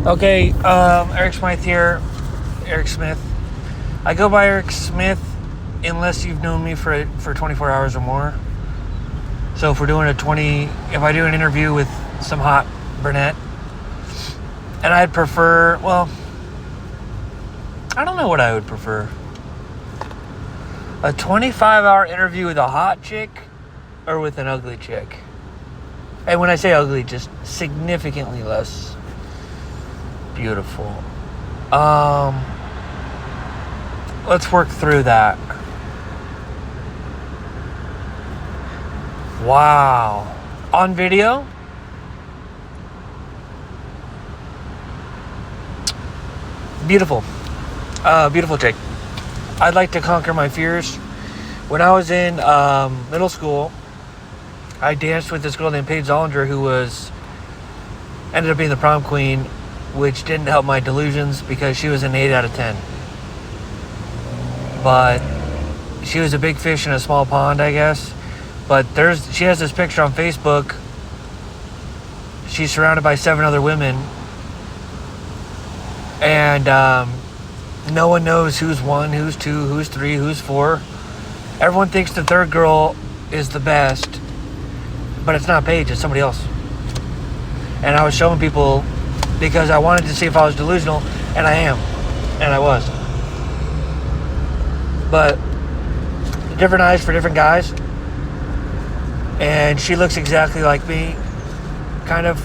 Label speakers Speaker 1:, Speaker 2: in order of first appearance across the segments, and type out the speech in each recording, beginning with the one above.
Speaker 1: Okay, Eric Smith here. Eric Smith. I go by Eric Smith unless you've known me for 24 hours or more. So if I do an interview with some hot brunette, and I'd prefer, well, I don't know what I would prefer. A 25-hour interview with a hot chick or with an ugly chick. And when I say ugly, just significantly less beautiful. Let's work through that. Wow. On video? Beautiful. Beautiful chick. I'd like to conquer my fears. When I was in middle school, I danced with this girl named Paige Zollinger who ended up being the prom queen, which didn't help my delusions because she was an 8 out of 10. But she was a big fish in a small pond, I guess. But she has this picture on Facebook. She's surrounded by 7 other women. And no one knows who's 1, who's 2, who's 3, who's 4. Everyone thinks the third girl is the best. But it's not Paige, it's somebody else. And I was showing people because I wanted to see if I was delusional, and I am. And I was. But different eyes for different guys. And she looks exactly like me. Kind of.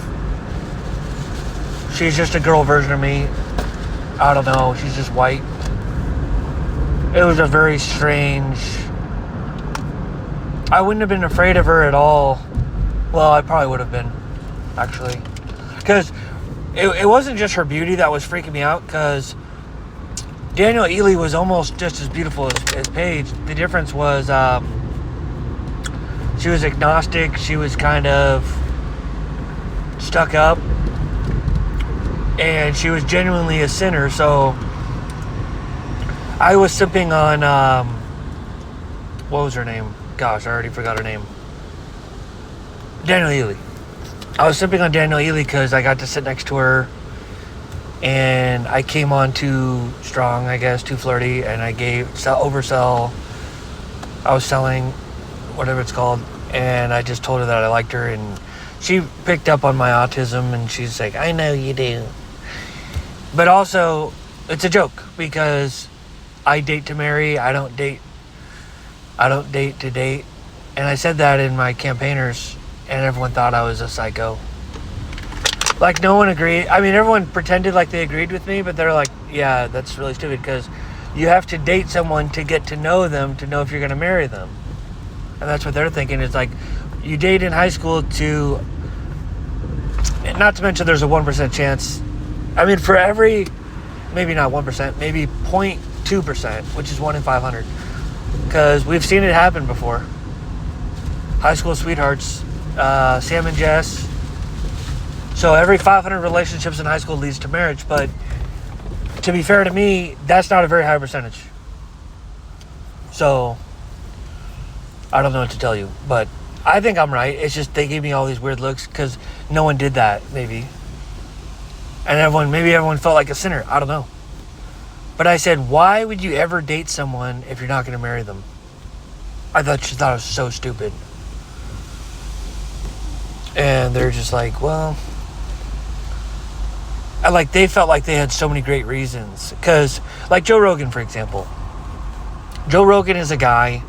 Speaker 1: She's just a girl version of me. I don't know. She's just white. It was a very strange... I wouldn't have been afraid of her at all. Well, I probably would have been, actually. Because it wasn't just her beauty that was freaking me out, because Danielle Ely was almost just as beautiful as Paige. The difference was she was agnostic. She was kind of stuck up. And she was genuinely a sinner. So I was sipping on, what was her name? Gosh, I already forgot her name. Danielle Ely. I was sipping on Danielle Ely because I got to sit next to her, and I came on too strong, I guess, too flirty, and I oversell. I was selling, whatever it's called, and I just told her that I liked her, and she picked up on my autism, and she's like, I know you do. But also, it's a joke, because I date to marry, I don't date to date. And I said that in my campaigners, and everyone thought I was a psycho. Like, no one agreed. I mean, everyone pretended like they agreed with me, but they're like, yeah, that's really stupid, because you have to date someone to get to know them, to know if you're going to marry them. And that's what they're thinking. It's like, you date in high school to... Not to mention there's a 1% chance. I mean, for every... Maybe not 1%, maybe 0.2%, which is 1 in 500. Because we've seen it happen before. High school sweethearts, Sam and Jess. So every 500 relationships in high school leads to marriage. But to be fair to me, that's not a very high percentage. So I don't know what to tell you. But I think I'm right. It's just they gave me all these weird looks because no one did that, maybe. And maybe everyone felt like a sinner. I don't know. But I said, why would you ever date someone if you're not going to marry them? I thought she thought it was so stupid. And they're just like, well... they felt like they had so many great reasons. Because, like Joe Rogan, for example. Joe Rogan is a guy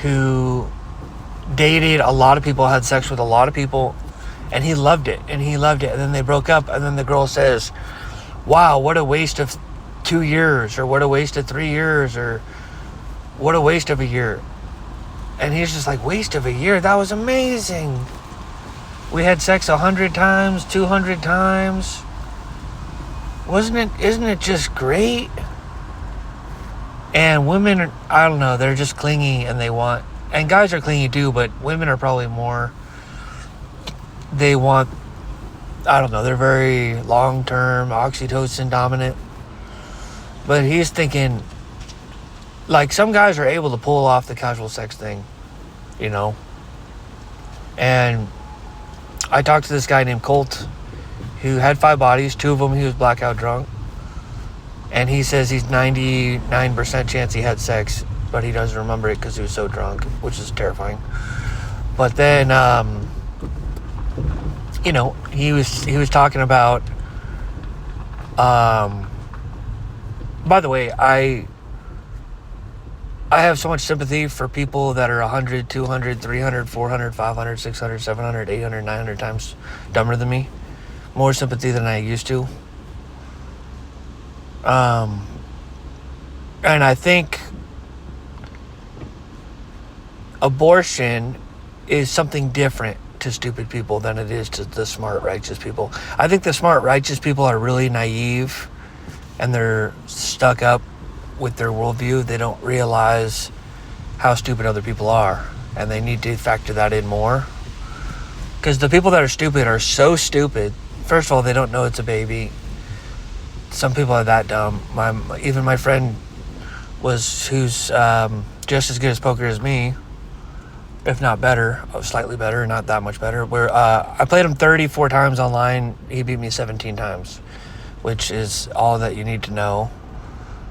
Speaker 1: who dated a lot of people, had sex with a lot of people, and he loved it. And then they broke up, and then the girl says, wow, what a waste of 2 years, or what a waste of 3 years, or what a waste of a year. And he's just like, waste of a year? That was amazing. We had sex 100 times, 200 times. Isn't it just great? And women, I don't know, they're just clingy and and guys are clingy too, but women are probably more, they want, I don't know, they're very long-term, oxytocin dominant. But he's thinking, like, some guys are able to pull off the casual sex thing, you know? And I talked to this guy named Colt. who had 5 bodies. 2 of them he was blackout drunk. And he says he's 99% chance he had sex, but he doesn't remember it because he was so drunk, which is terrifying. But then, he was talking about. By the way, I have so much sympathy for people that are 100, 200, 300, 400, 500, 600, 700, 800, 900 times dumber than me. More sympathy than I used to. And I think abortion is something different to stupid people than it is to the smart, righteous people. I think the smart, righteous people are really naive and they're stuck up with their worldview. They don't realize how stupid other people are, and they need to factor that in more. Because the people that are stupid are so stupid. First of all, they don't know it's a baby. Some people are that dumb. Even my friend who's just as good as poker as me, if not better, slightly better, not that much better. Where I played him 34 times online. He beat me 17 times, which is all that you need to know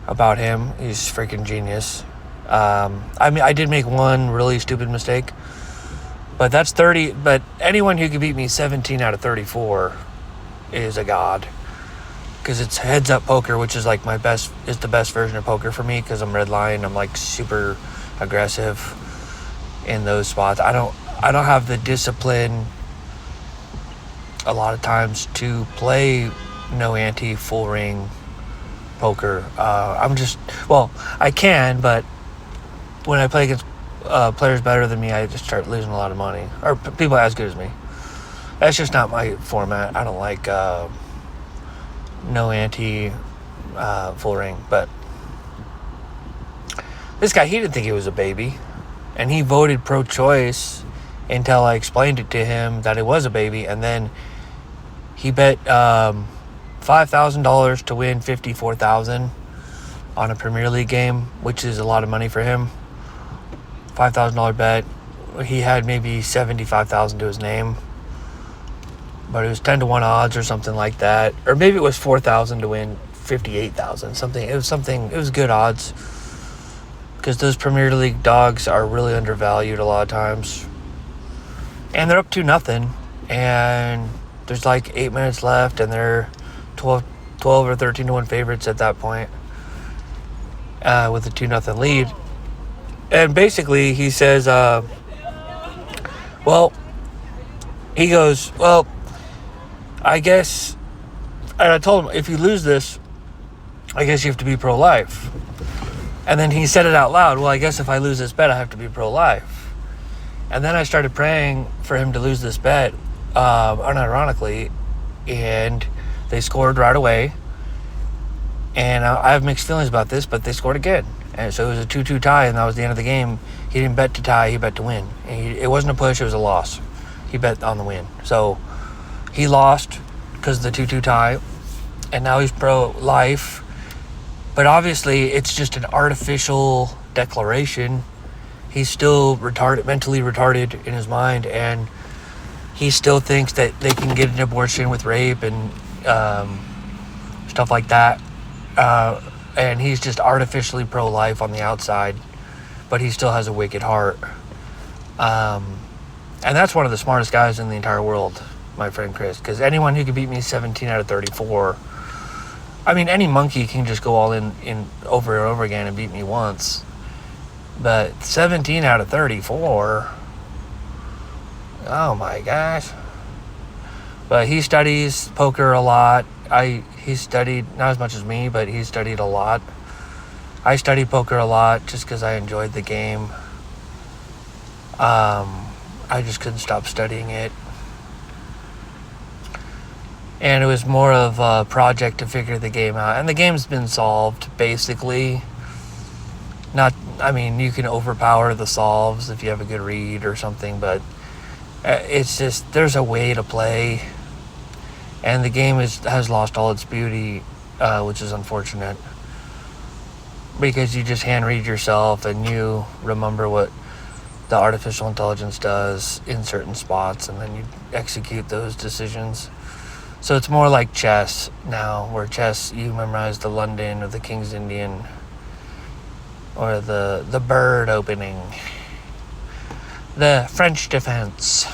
Speaker 1: about him. He's freaking genius. I did make one really stupid mistake, but that's 30. But anyone who can beat me 17 out of 34 is a god. Because it's heads up poker, which is like is the best version of poker for me, because I'm red line. I'm like super aggressive in those spots. I don't have the discipline a lot of times to play no ante full ring poker. I can, but when I play against players better than me, I just start losing a lot of money, or people as good as me. That's just not my format. I don't like no ante full ring. But this guy, he didn't think he was a baby, and he voted pro-choice until I explained it to him that it was a baby. And then he bet $5,000 to win $54,000 on a Premier League game, which is a lot of money for him. $5,000 bet. He had maybe $75,000 to his name, but it was 10-1 odds or something like that, or maybe it was $4,000 to win $58,000. It was good odds, because those Premier League dogs are really undervalued a lot of times, and they're up 2-0, and there's like 8 minutes left, and they're 12 or 13-1 favorites at that point, with a 2-0 lead. And basically he says, he goes, I guess, and I told him, if you lose this, I guess you have to be pro-life. And then he said it out loud, well, I guess if I lose this bet, I have to be pro-life. And then I started praying for him to lose this bet, unironically, and they scored right away. And I have mixed feelings about this, but they scored again. And so it was a 2-2 tie, and that was the end of the game. He didn't bet to tie, he bet to win. And it wasn't a push, it was a loss. He bet on the win. So he lost because of the 2-2 tie, and now he's pro-life. But obviously, it's just an artificial declaration. He's still mentally retarded in his mind, and he still thinks that they can get an abortion with rape and stuff like that. And he's just artificially pro-life on the outside, but he still has a wicked heart. And that's one of the smartest guys in the entire world, my friend Chris, because anyone who can beat me 17 out of 34, I mean, any monkey can just go all in over and over again and beat me once, but 17 out of 34, oh my gosh. But he studies poker a lot. He studied, not as much as me, but he studied a lot. I studied poker a lot just because I enjoyed the game. I just couldn't stop studying it. And it was more of a project to figure the game out. And the game's been solved, basically. You can overpower the solves if you have a good read or something, but it's just, there's a way to play. And the game has lost all its beauty, which is unfortunate. Because you just hand read yourself and you remember what the artificial intelligence does in certain spots, and then you execute those decisions. So it's more like chess now, where chess, you memorize the London or the King's Indian or the bird opening, the French defense.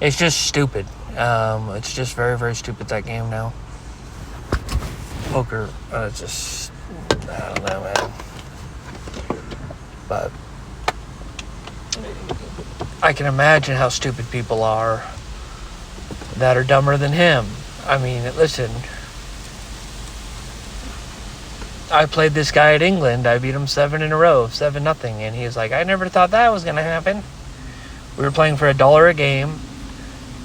Speaker 1: It's just stupid. It's just very, very stupid, that game now. Poker, just, I don't know, man. But I can imagine how stupid people are that are dumber than him. I mean, listen, I played this guy at England. I beat him 7 in a row, 7-0, and he's like, I never thought that was going to happen. We were playing for $1 a game.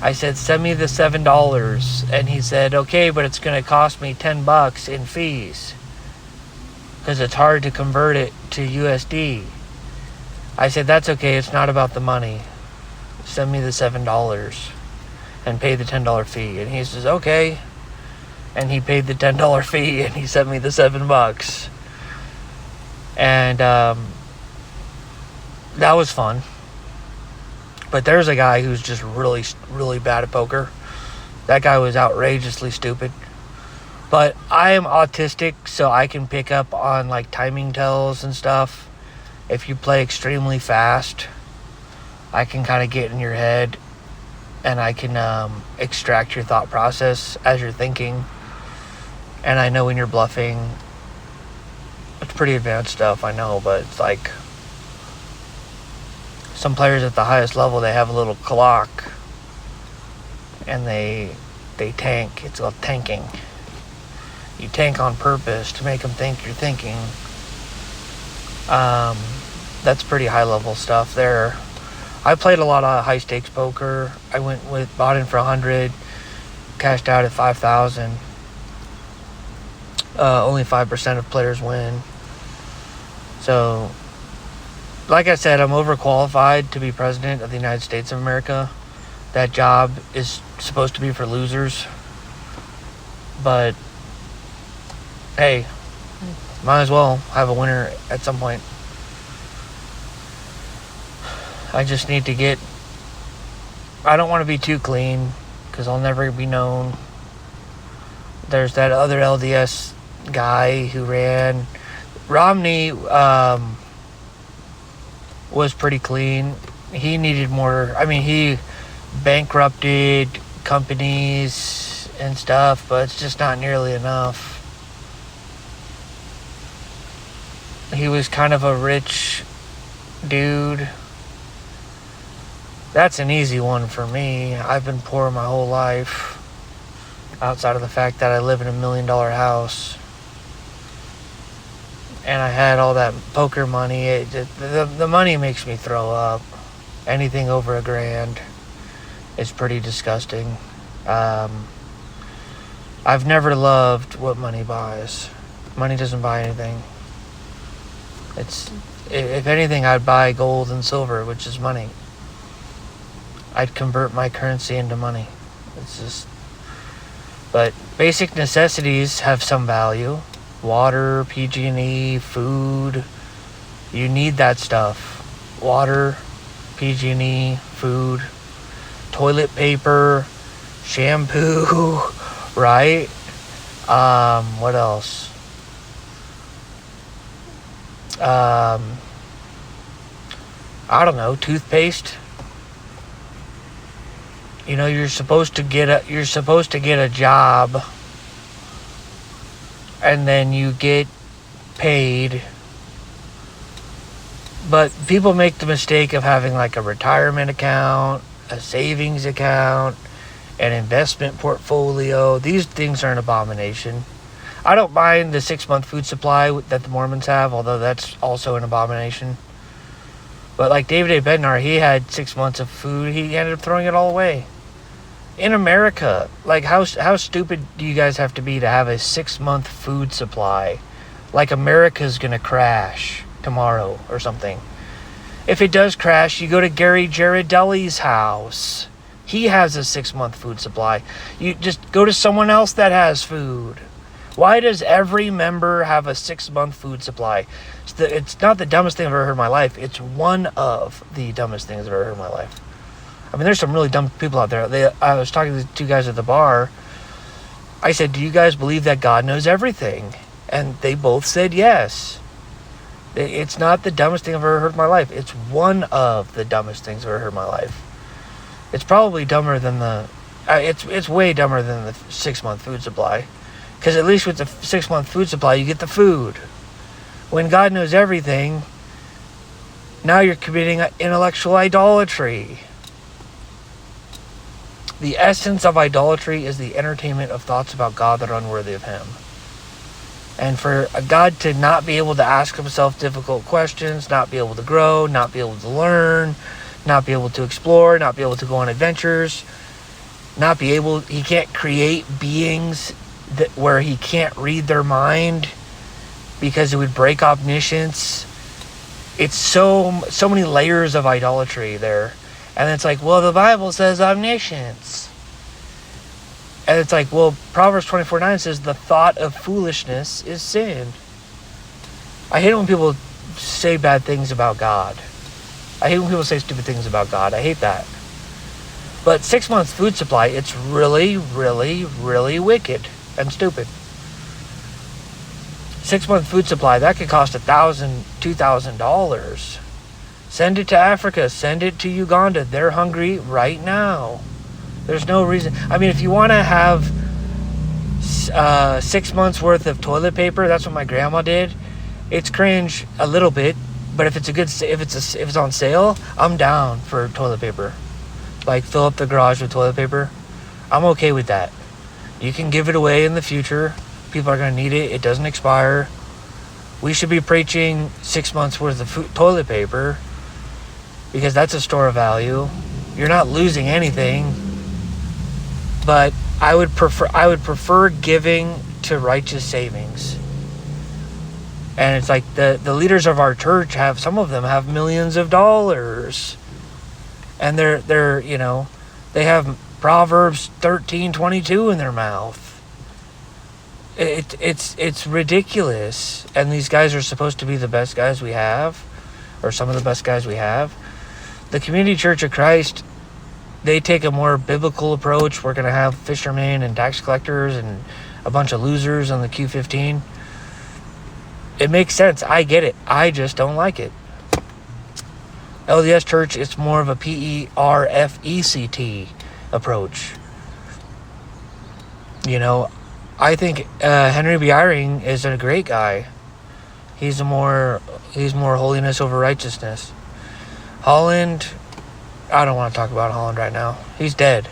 Speaker 1: I said, send me the $7, and he said, okay, but it's going to cost me $10 in fees because it's hard to convert it to USD. I said, that's okay, it's not about the money. Send me the $7 and pay the $10 fee. And he says, okay. And he paid the $10 fee, and he sent me the $7. And that was fun. But there's a guy who's just really, really bad at poker. That guy was outrageously stupid. But I am autistic, so I can pick up on like timing tells and stuff. If you play extremely fast, I can kind of get in your head, and I can extract your thought process as you're thinking. And I know when you're bluffing. It's pretty advanced stuff, I know, but it's like some players at the highest level, they have a little clock, and they tank. It's called tanking. You tank on purpose to make them think you're thinking. That's pretty high level stuff there. I played a lot of high stakes poker. I bought in for 100, cashed out at 5,000. Only 5% of players win. So, like I said, I'm overqualified to be president of the United States of America. That job is supposed to be for losers. But, hey, might as well have a winner at some point. I just need to I don't want to be too clean, because I'll never be known. There's that other LDS guy who ran. Romney was pretty clean. He needed more. I mean, he bankrupted companies and stuff, but it's just not nearly enough. He was kind of a rich dude. That's an easy one for me. I've been poor my whole life, outside of the fact that I live in $1 million house. And I had all that poker money. The money makes me throw up. Anything over $1,000 is pretty disgusting. I've never loved what money buys. Money doesn't buy anything. If anything, I'd buy gold and silver, which is money. I'd convert my currency into money. But basic necessities have some value. Water, PG&E, food. You need that stuff. Water, PG&E, food, toilet paper, shampoo, right? What else? I don't know, toothpaste. You know, you're supposed to get a job, and then you get paid. But people make the mistake of having like a retirement account, a savings account, an investment portfolio. These things are an abomination. I don't mind the 6-month food supply that the Mormons have, although that's also an abomination. But like David A. Bednar, he had 6 months of food. He ended up throwing it all away. In America, like how stupid do you guys have to be to have a 6-month food supply? Like America's gonna crash tomorrow or something. If it does crash, you go to Gary Girardelli's house. He has a 6-month food supply. You just go to someone else that has food. Why does every member have a 6-month food supply? It's not the dumbest thing I've ever heard in my life. It's one of the dumbest things I've ever heard in my life. I mean, there's some really dumb people out there. I was talking to 2 guys at the bar. I said, do you guys believe that God knows everything? And they both said yes. It's not the dumbest thing I've ever heard in my life. It's one of the dumbest things I've ever heard in my life. It's probably dumber than it's way dumber than the 6-month food supply. Because at least with the 6-month food supply, you get the food. When God knows everything, now you're committing intellectual idolatry. The essence of idolatry is the entertainment of thoughts about God that are unworthy of Him. And for a God to not be able to ask Himself difficult questions, not be able to grow, not be able to learn, not be able to explore, not be able to go on adventures, He can't create beings where He can't read their mind because it would break omniscience. It's so many layers of idolatry there. And it's like, well, the Bible says omniscience. And it's like, well, Proverbs 24:9 says the thought of foolishness is sin. I hate it when people say bad things about God. I hate when people say stupid things about God. I hate that. But 6 months food supply, it's really, really, really wicked and stupid. 6-month food supply, that could cost $1,000, $2,000. Send it to Africa. Send it to Uganda. They're hungry right now. There's no reason. I mean, if you want to have 6 months worth of toilet paper, that's what my grandma did. It's cringe a little bit, but if it's on sale, I'm down for toilet paper. Like, fill up the garage with toilet paper. I'm okay with that. You can give it away in the future. People are going to need it. It doesn't expire. We should be preaching 6 months worth of toilet paper because that's a store of value. You're not losing anything. But I would prefer giving to righteous savings. And it's like the leaders of our church some of them have millions of dollars. And they're they have Proverbs 13:22 in their mouth. It's ridiculous. And these guys are supposed to be the best guys we have, or some of the best guys we have. The Community Church of Christ, they take a more biblical approach. We're going to have fishermen and tax collectors and a bunch of losers on the Q15. It makes sense. I get it. I just don't like it. LDS Church, it's more of a PERFECT approach. I think Henry B. Eyring is a great guy. He's more holiness over righteousness. Holland, I don't want to talk about Holland right now. He's dead.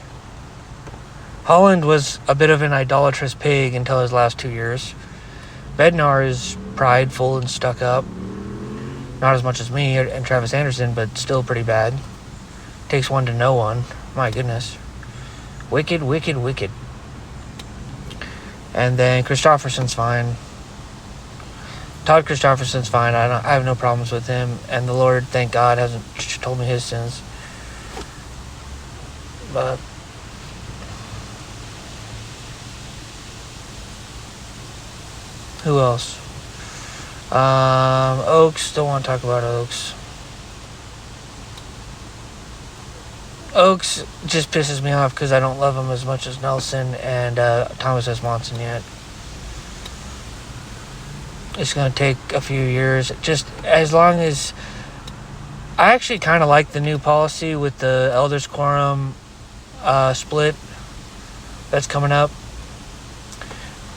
Speaker 1: Holland was a bit of an idolatrous pig until his last 2 years. Bednar is prideful and stuck up. Not as much as me and Travis Anderson, but still pretty bad. Takes one to know one. My goodness. Wicked, wicked, wicked. And then Christofferson's fine. Todd Christofferson's fine. I have no problems with him. And the Lord, thank God, hasn't told me his sins. But who else? Oaks. Don't want to talk about Oaks. Oaks just pisses me off because I don't love him as much as Nelson and Thomas S. Monson yet. It's going to take a few years. Just as long as... I actually kind of like the new policy with the Elders Quorum split that's coming up.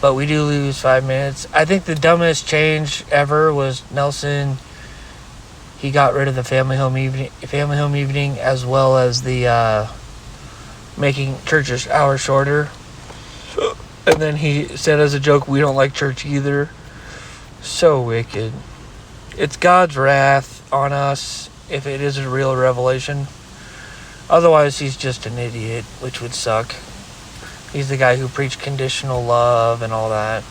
Speaker 1: But we do lose 5 minutes. I think the dumbest change ever was Nelson. He got rid of the family home evening, as well as the making church's hours shorter. And then he said as a joke, we don't like church either. So wicked. It's God's wrath on us if it is a real revelation. Otherwise, he's just an idiot, which would suck. He's the guy who preached conditional love and all that.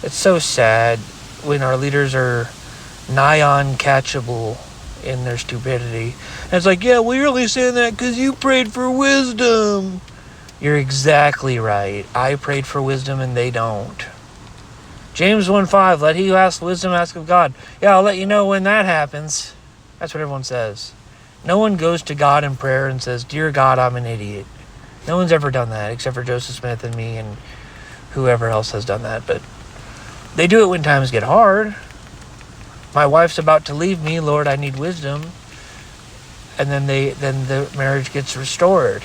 Speaker 1: It's so sad when our leaders are nigh uncatchable in their stupidity. And it's like, yeah, well, you're only saying that because you prayed for wisdom. You're exactly right. I prayed for wisdom and they don't. James 1:5, let he who asks wisdom ask of God. Yeah, I'll let you know when that happens. That's what everyone says. No one goes to God in prayer and says, dear God, I'm an idiot. No one's ever done that except for Joseph Smith and me and whoever else has done that. But they do it when times get hard. My wife's about to leave me. Lord, I need wisdom. And then the marriage gets restored.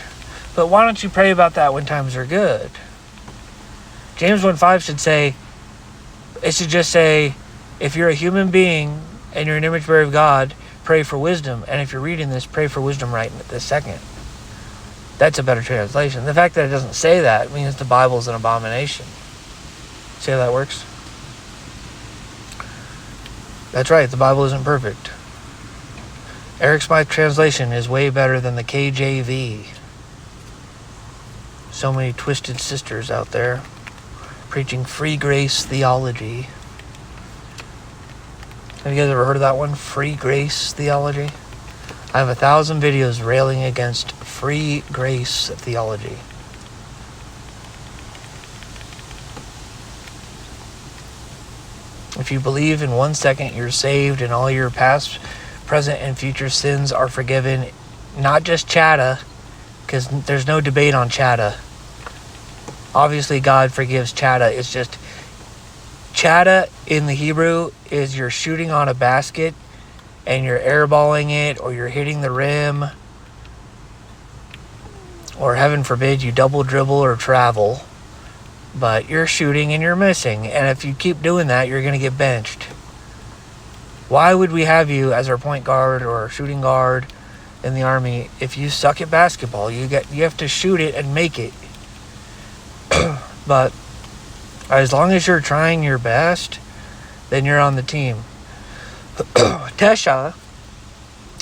Speaker 1: But why don't you pray about that when times are good? James 1:5 should say, it should just say, if you're a human being and you're an image bearer of God, pray for wisdom. And if you're reading this, pray for wisdom right this second. That's a better translation. The fact that it doesn't say that means the Bible's an abomination. See how that works? That's right, the Bible isn't perfect. Eric Smythe translation is way better than the KJV. So many twisted sisters out there preaching free grace theology. Have you guys ever heard of that one? Free grace theology? I have 1,000 videos railing against free grace theology. If you believe in 1 second you're saved and all your past, present, and future sins are forgiven, not just Chatta, because there's no debate on Chatta. Obviously, God forgives Chatta. It's just, Chatta in the Hebrew is you're shooting on a basket and you're airballing it, or you're hitting the rim, or heaven forbid you double dribble or travel, but you're shooting and you're missing. And if you keep doing that, you're going to get benched. Why would we have you as our point guard or shooting guard in the Army if you suck at basketball? You have to shoot it and make it. But as long as you're trying your best, then you're on the team. Tesha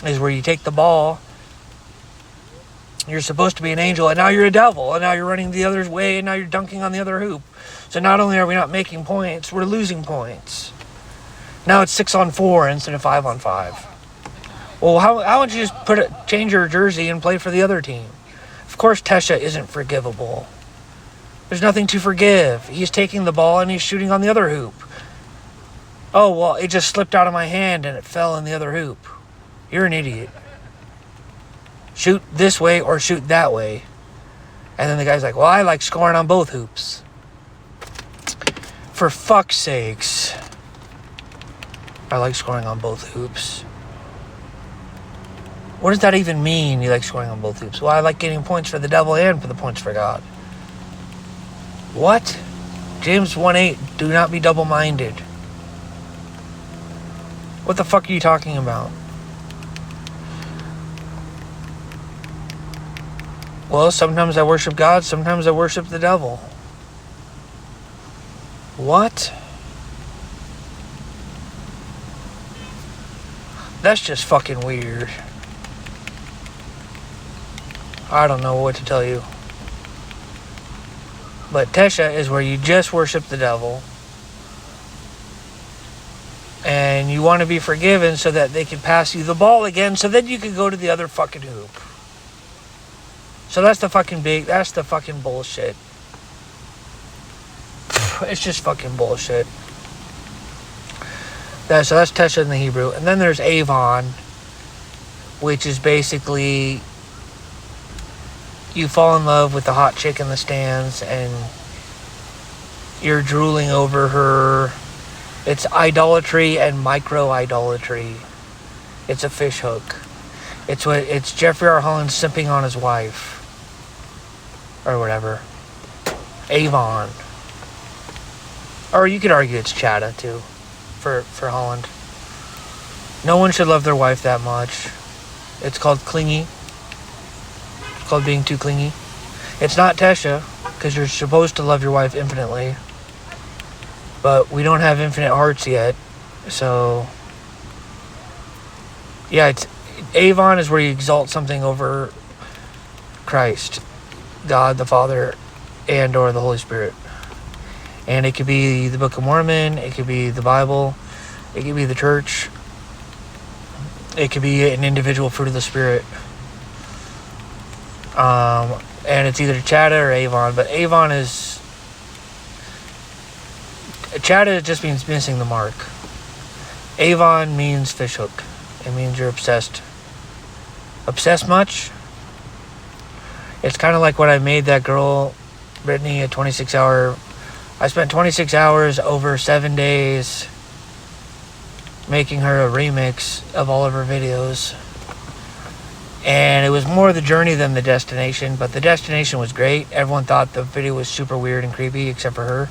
Speaker 1: is where you take the ball. You're supposed to be an angel, and now you're a devil, and now you're running the other way, and now you're dunking on the other hoop. So not only are we not making points, we're losing points. Now it's 6-on-4 instead of 5-on-5. Well, how would you just change your jersey and play for the other team? Of course, Tesha isn't forgivable. There's nothing to forgive. He's taking the ball and he's shooting on the other hoop. Oh, well, it just slipped out of my hand and it fell in the other hoop. You're an idiot. Shoot this way or shoot that way. And then the guy's like, well, I like scoring on both hoops. For fuck's sakes. I like scoring on both hoops. What does that even mean, you like scoring on both hoops? Well, I like getting points for the devil and for the points for God. What? James 1:8, do not be double-minded. What the fuck are you talking about? Well, sometimes I worship God, sometimes I worship the devil. What? That's just fucking weird. I don't know what to tell you. But Tesha is where you just worship the devil. And you want to be forgiven so that they can pass you the ball again, so then you can go to the other fucking hoop. So that's the fucking bullshit. It's just fucking bullshit. So that's Tesha in the Hebrew. And then there's Avon, which is basically you fall in love with the hot chick in the stands and you're drooling over her. It's idolatry and micro-idolatry. It's a fish hook. It's Jeffrey R. Holland simping on his wife. Or whatever. Avon. Or you could argue it's Chatta too. For Holland. No one should love their wife that much. It's called clingy. It's called being too clingy. It's not Tesha, because you're supposed to love your wife infinitely. But we don't have infinite hearts yet. So yeah, Avon is where you exalt something over Christ, God the Father, and or the Holy Spirit. And it could be the Book of Mormon, it could be the Bible, it could be the church, it could be an individual fruit of the Spirit. And it's either Chatta or Avon, but Avon is... Chatta just means missing the mark. Avon means fishhook. It means you're obsessed. Obsessed much? It's kind of like what I made that girl, Brittany, a 26-hour... I spent 26 hours over 7 days making her a remix of all of her videos. And it was more the journey than the destination, but the destination was great. Everyone thought the video was super weird and creepy, except for her.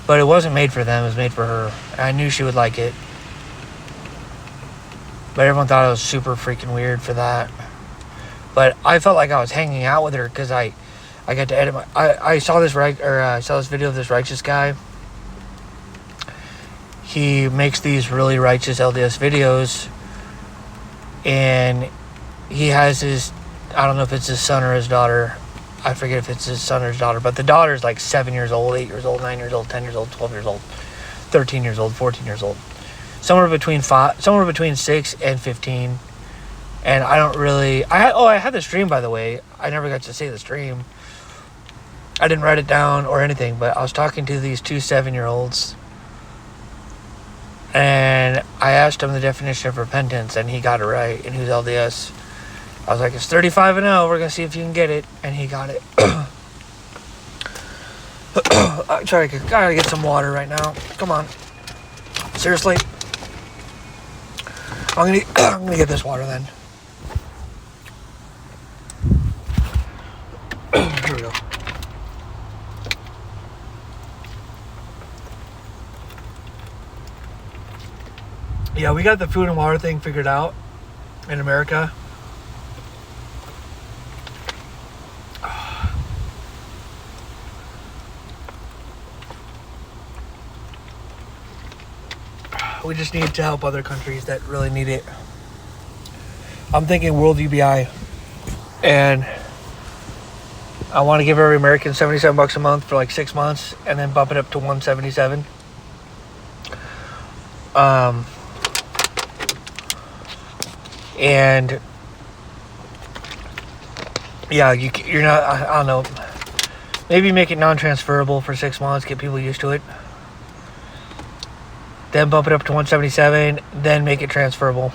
Speaker 1: But it wasn't made for them, it was made for her. I knew she would like it. But everyone thought it was super freaking weird for that. But I felt like I was hanging out with her because I got to edit my... I saw this video of this righteous guy. He makes these really righteous LDS videos. And he has his... I don't know if it's his son or his daughter. I forget if it's his son or his daughter. But the daughter's like 7 years old, 8 years old, 9 years old, 10 years old, 12 years old, 13 years old, 14 years old. Somewhere between 6 and 15. And I don't really... I had the stream, by the way. I never got to see the stream. I didn't write it down or anything, but I was talking to these 2 7-year-olds. And I asked him the definition of repentance, and he got it right. And he was LDS. I was like, it's 35 and 0. We're going to see if you can get it. And he got it. I'm sorry, I gotta get some water right now. Come on. Seriously? I'm gonna get this water then. Here we go. Yeah, we got the food and water thing figured out in America. We just need to help other countries that really need it. I'm thinking World UBI. And I want to give every American $77 a month for like 6 months and then bump it up to $177. And yeah, you're not, I don't know, maybe make it non-transferable for 6 months, get people used to it. Then bump it up to $177, then make it transferable.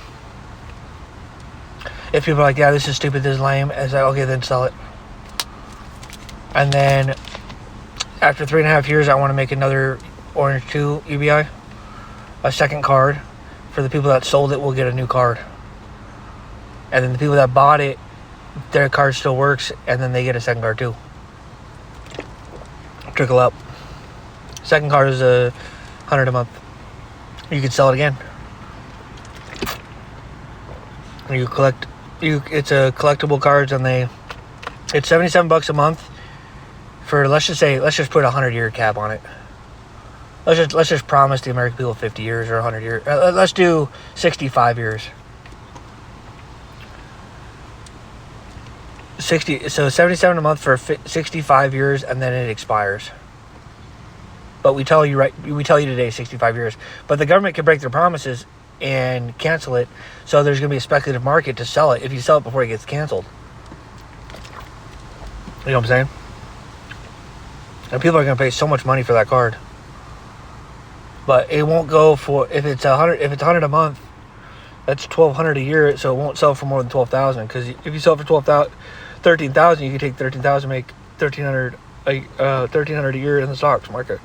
Speaker 1: If people are like, yeah, this is stupid, this is lame, I say, okay, then sell it. And then after 3.5 years, I want to make another Orange 2 UBI, a second card. For the people that sold it, will get a new card. And then the people that bought it, their card still works, and then they get a second card too. Trickle up. Second card is $100 a month. You can sell it again. It's a collectible cards, and it's $77 a month for, let's just put a 100-year cap on it. Let's just promise the American people 50 years or 100 years. Let's do 65 years. So $77 a month for 65 years, and then it expires. But we tell you today 65 years. But the government can break their promises and cancel it. So there's going to be a speculative market to sell it if you sell it before it gets canceled. You know what I'm saying? And people are going to pay so much money for that card. But it won't go for, if it's $100 a month, that's $1,200 a year, so it won't sell for more than $12,000. Because if you sell it for $13,000, you can take $13,000, make $1,300 a year in the stocks market.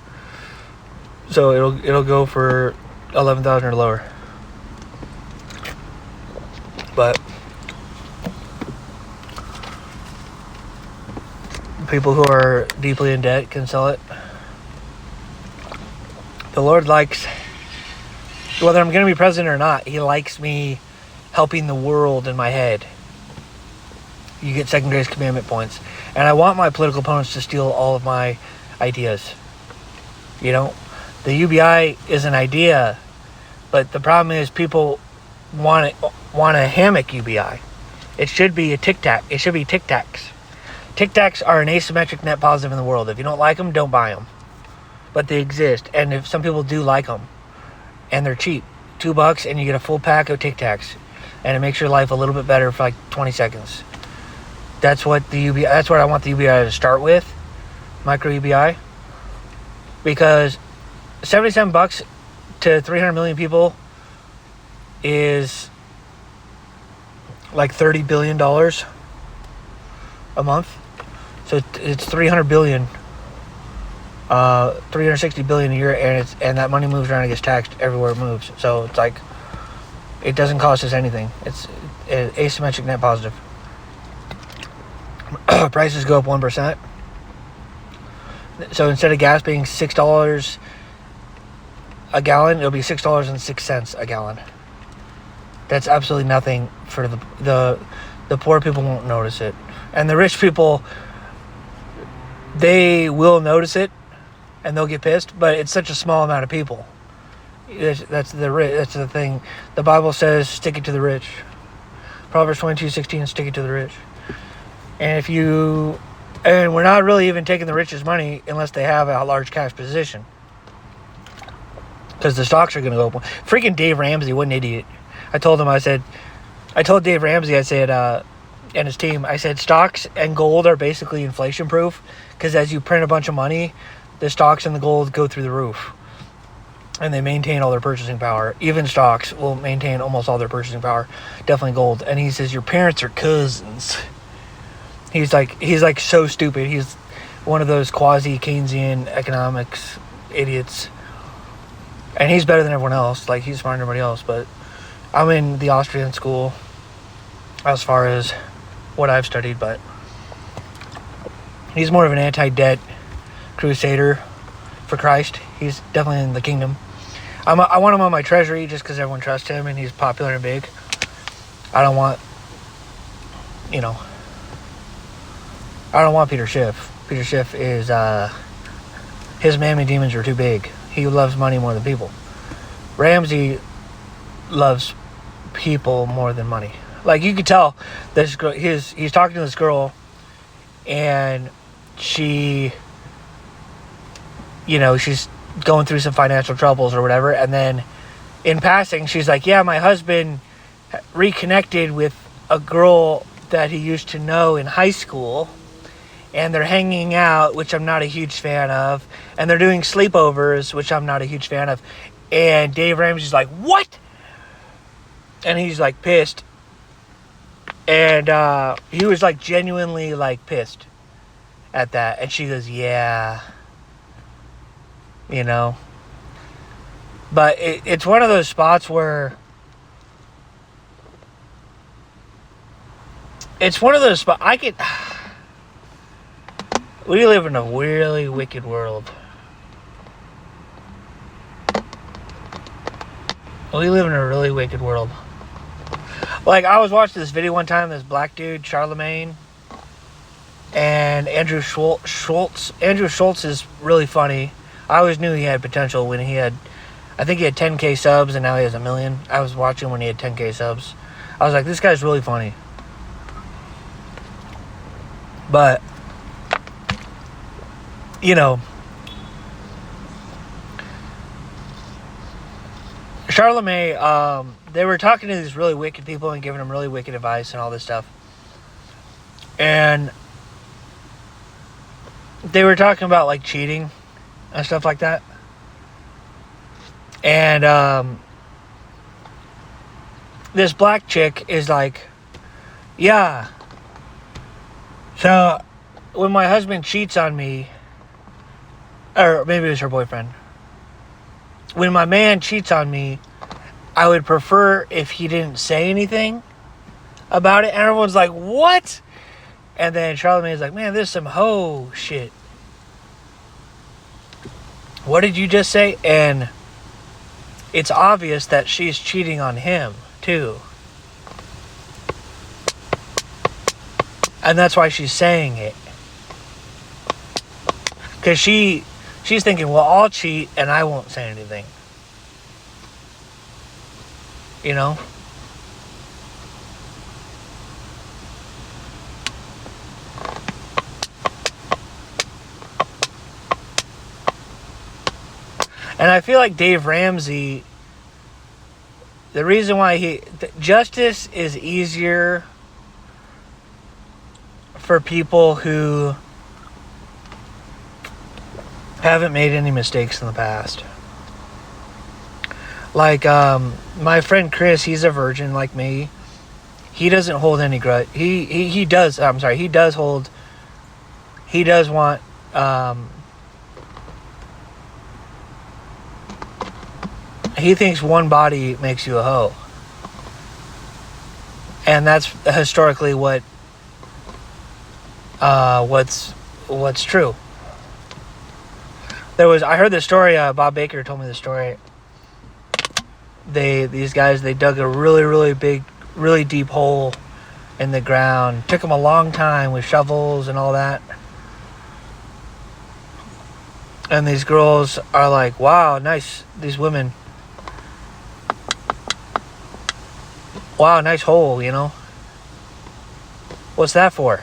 Speaker 1: So it'll go for $11,000 or lower. But people who are deeply in debt can sell it. The Lord likes, whether I'm going to be president or not, He likes me helping the world in my head. You get second grace commandment points. And I want my political opponents to steal all of my ideas. You know, the UBI is an idea, but the problem is people want a hammock UBI. It should be a Tic Tac. It should be Tic Tacs. Tic Tacs are an asymmetric net positive in the world. If you don't like them, don't buy them. But they exist, and if some people do like them, and they're cheap, $2, and you get a full pack of Tic Tacs, and it makes your life a little bit better for like 20 seconds. That's what I want the UBI to start with, micro UBI, because $77 to 300 million people is like $30 billion. a month. So it's 300 billion, 360 billion a year, and that money moves around and gets taxed everywhere it moves. So it's like, it doesn't cost us anything. It's asymmetric net positive. Prices go up 1%. So instead of gas being $6 a gallon, it'll be $6.06 a gallon. That's absolutely nothing for the poor people. Won't notice it, and the rich people, they will notice it, and they'll get pissed. But it's such a small amount of people. That's the thing. The Bible says, "Stick it to the rich." Proverbs 22:16, "Stick it to the rich." And we're not really even taking the rich's money unless they have a large cash position, because the stocks are going to go up. Freaking Dave Ramsey, what an idiot! I told Dave Ramsey, I said, and his team, I said, stocks and gold are basically inflation proof, because as you print a bunch of money, the stocks and the gold go through the roof, and they maintain all their purchasing power. Even stocks will maintain almost all their purchasing power. Definitely gold. And he says, your parents are cousins. He's like so stupid. He's one of those quasi Keynesian economics idiots, and he's better than everyone else. Like, he's smarter than everybody else. But I'm in the Austrian school as far as what I've studied, but he's more of an anti-debt crusader for Christ. He's definitely in the kingdom. I want him on my treasury just because everyone trusts him and he's popular and big. I don't want Peter Schiff. Peter Schiff is, his mammy demons are too big. He loves money more than people. Ramsey loves people more than money. Like, you could tell this girl, he's talking to this girl, and she, she's going through some financial troubles or whatever, and then in passing, she's like, yeah, my husband reconnected with a girl that he used to know in high school, and they're hanging out, which I'm not a huge fan of, and they're doing sleepovers, which I'm not a huge fan of. And Dave Ramsey's like, what? And he's like pissed. And he was like genuinely like pissed at that. And she goes, yeah. But it's one of those spots where we live in a really wicked world. We live in a really wicked world. Like, I was watching this video one time, this black dude, Charlemagne, and Andrew Schultz. Andrew Schultz is really funny. I always knew he had potential when I think he had 10K subs, and now he has 1 million. I was watching when he had 10K subs. I was like, this guy's really funny. But, Charlemagne, they were talking to these really wicked people and giving them really wicked advice and all this stuff. And they were talking about, like, cheating and stuff like that. And this black chick is like, yeah, so when my husband cheats on me, or maybe it was her boyfriend, when my man cheats on me, I would prefer if he didn't say anything about it. And everyone's like, what? And then Charlamagne's like, man, this is some hoe shit. What did you just say? And it's obvious that she's cheating on him too. And that's why she's saying it. Because she's thinking, well, I'll cheat and I won't say anything. And I feel like Dave Ramsey, the reason why justice is easier for people who haven't made any mistakes in the past. Like, my friend Chris, he's a virgin like me. he doesn't hold any grudge. He does. I'm sorry. He does hold. He does want. He thinks one body makes you a hoe, and that's historically what's true. I heard this story. Bob Baker told me the story. These guys dug a really big, really deep hole in the ground. Took them a long time with shovels and all that. And these girls are like, wow, nice. These women, wow, nice hole, you know. What's that for?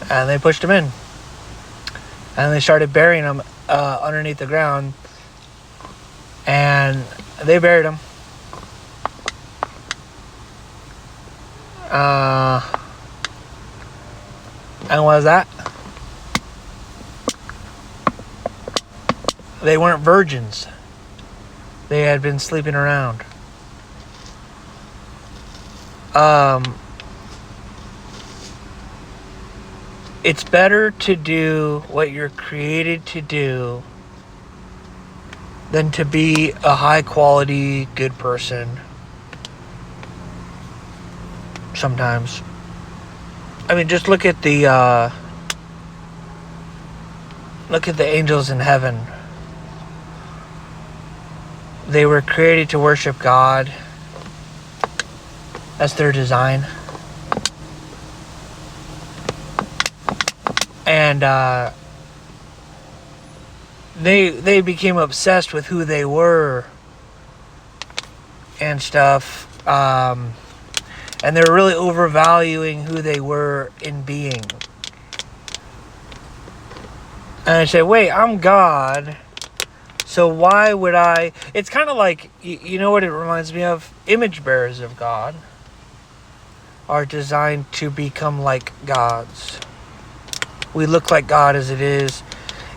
Speaker 1: And they pushed him in. And they started burying him underneath the ground. And they buried him. And what was that? They weren't virgins. They had been sleeping around. It's better to do what you're created to do than to be a high quality good person. Sometimes. I mean, just look at the angels in heaven. They were created to worship God. That's their design. And they became obsessed with who they were and stuff. And they're really overvaluing who they were in being. And I say, wait, I'm God. So why would I... It's kind of like, you know what it reminds me of? Image bearers of God are designed to become like gods. We look like God as it is.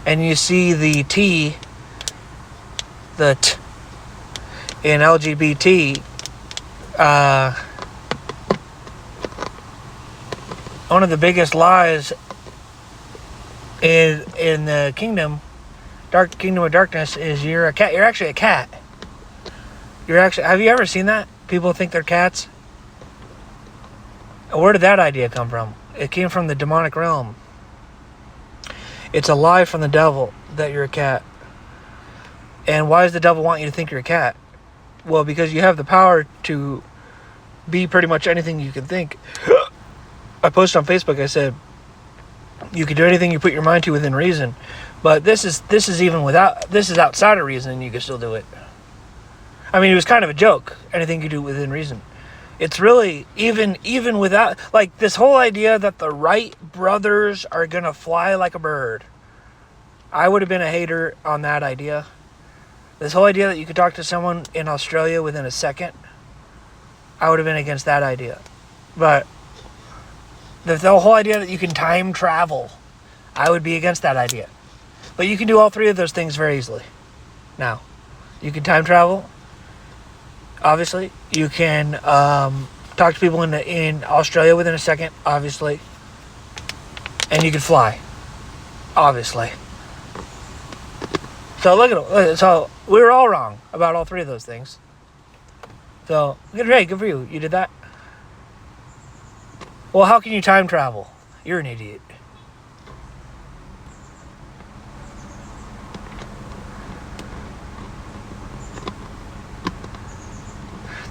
Speaker 1: And you see the T, the T in LGBT, one of the biggest lies in the kingdom of darkness is you're a cat. You're actually a cat. Have you ever seen that? People think they're cats. Where did that idea come from? It came from the demonic realm. It's a lie from the devil that you're a cat. And why does the devil want you to think you're a cat? Well, because you have the power to be pretty much anything you can think. I posted on Facebook, I said, you can do anything you put your mind to within reason. But this is outside of reason, and you can still do it. I mean, it was kind of a joke. Anything you do within reason. It's really, even without, like, this whole idea that the Wright brothers are going to fly like a bird. I would have been a hater on that idea. This whole idea that you could talk to someone in Australia within a second, I would have been against that idea. But the whole idea that you can time travel, I would be against that idea. But you can do all three of those things very easily. Now, you can time travel. Obviously, you can talk to people in Australia within a second, obviously. And you can fly, obviously. So look at it. So we were all wrong about all three of those things. So, hey, good for you. You did that. Well, how can you time travel? You're an idiot.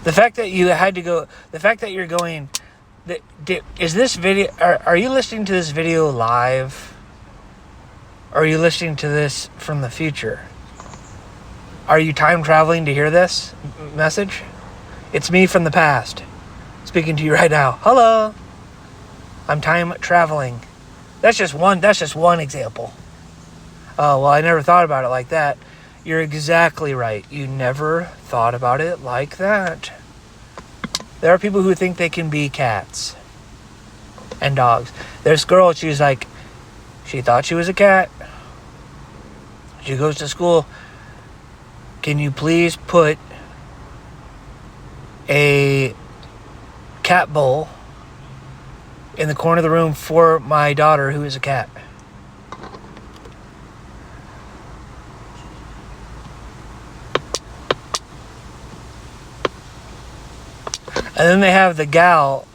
Speaker 1: The fact that you had to go, the fact that you're going, is this video, are you listening to this video live? Or are you listening to this from the future? Are you time traveling to hear this message? It's me from the past, speaking to you right now. Hello. I'm time traveling. That's just one example. Oh, well, I never thought about it like that. You're exactly right. You never thought about it like that. There are people who think they can be cats and dogs. This girl, she thought she was a cat. She goes to school. can you please put a cat bowl in the corner of the room for my daughter, who is a cat? And then they have the gal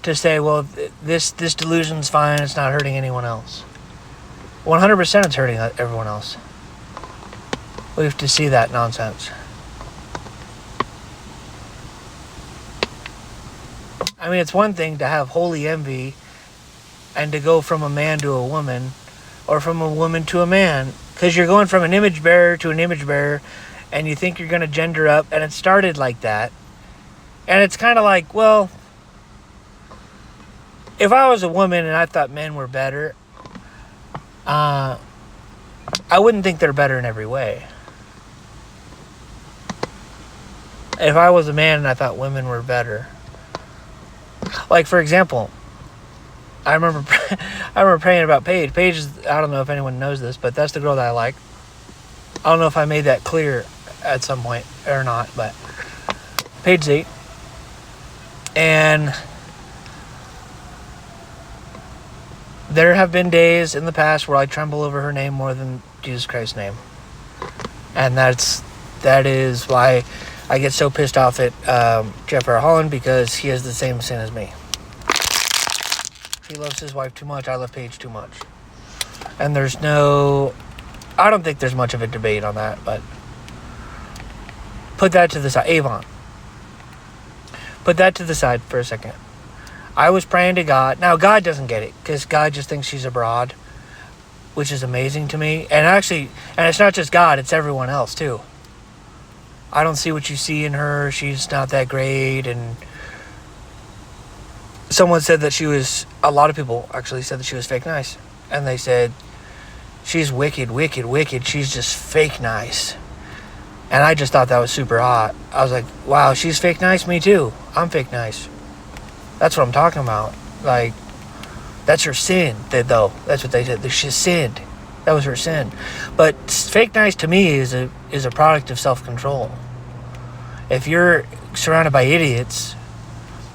Speaker 1: to say, well, this delusion's fine, it's not hurting anyone else. 100% it's hurting everyone else. We have to see that nonsense. I mean, it's one thing to have holy envy and to go from a man to a woman, or from a woman to a man, because you're going from an image bearer to an image bearer, and you think you're going to gender up, and it started like that. And it's kind of like, well, if I was a woman and I thought men were better, I wouldn't think they're better in every way. If I was a man and I thought women were better, like, for example, I remember praying about Paige. Paige is, I don't know if anyone knows this, but that's the girl that I like. I don't know if I made that clear at some point or not, but Paige's 8. And there have been days in the past where I tremble over her name more than Jesus Christ's name. And that is why I get so pissed off at Jeff R. Holland, because he has the same sin as me. He loves his wife too much. I love Paige too much. And I don't think there's much of a debate on that, but put that to the side. Avon. Put that to the side for a second. I was praying to God. Now, God doesn't get it, because God just thinks she's a broad, which is amazing to me. And it's not just God, it's everyone else too. I don't see what you see in her. She's not that great. And someone said that a lot of people actually said that she was fake nice. And they said, she's wicked, wicked, wicked. She's just fake nice. And I just thought that was super hot. I was like, wow, she's fake nice? Me too. I'm fake nice. That's what I'm talking about. Like, that's her sin, though. That's what they said. She sinned. That was her sin. But fake nice to me is a product of self-control. If you're surrounded by idiots,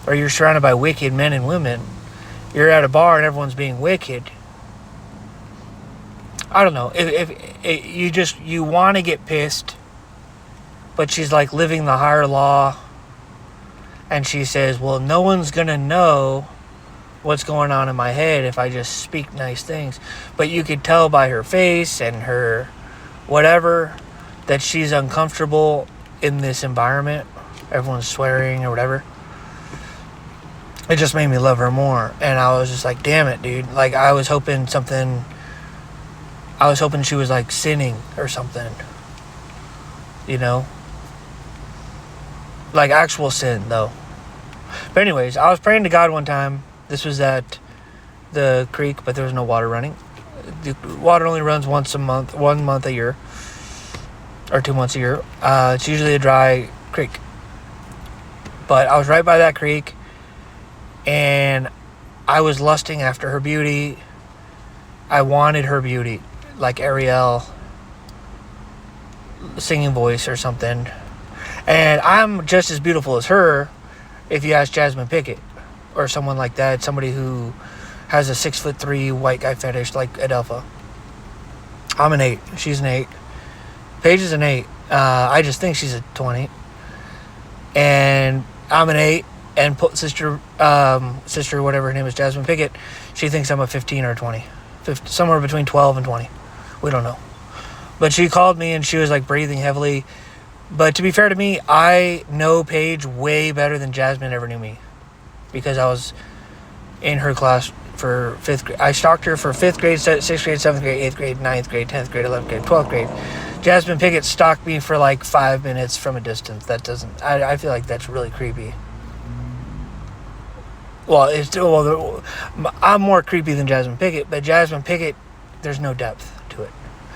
Speaker 1: or you're surrounded by wicked men and women, you're at a bar and everyone's being wicked. I don't know. If you want to get pissed, but she's like living the higher law, and she says, well, no one's going to know what's going on in my head if I just speak nice things. But you could tell by her face and her whatever that she's uncomfortable in this environment. Everyone's swearing or whatever. It just made me love her more. And I was just like, damn it, dude. Like, I was hoping she was like sinning or something. You know? Like actual sin, though. But anyways, I was praying to God one time. This was at the creek, but there was no water running. The water only runs once a month, 1 month a year, or 2 months a year. It's usually a dry creek. But I was right by that creek, and I was lusting after her beauty. I wanted her beauty, like Ariel, singing voice or something. And I'm just as beautiful as her, if you ask Jasmine Pickett or someone like that, somebody who has a 6'3" white guy fetish like Adelpha. I'm an 8. She's an 8. Paige is an 8. I just think she's a 20. And I'm an 8. And sister, whatever her name is, Jasmine Pickett, she thinks I'm a 15 or 20. Somewhere between 12 and 20. We don't know. But she called me and she was like breathing heavily. But to be fair to me, I know Paige way better than Jasmine ever knew me. Because I was in her class for 5th grade. I stalked her for 5th grade, 6th grade, 7th grade, 8th grade, 9th grade, 10th grade, 11th grade, 12th grade. Jasmine Pickett stalked me for like 5 minutes from a distance. That doesn't... I feel like that's really creepy. Well, I'm more creepy than Jasmine Pickett, but Jasmine Pickett, there's no depth to it.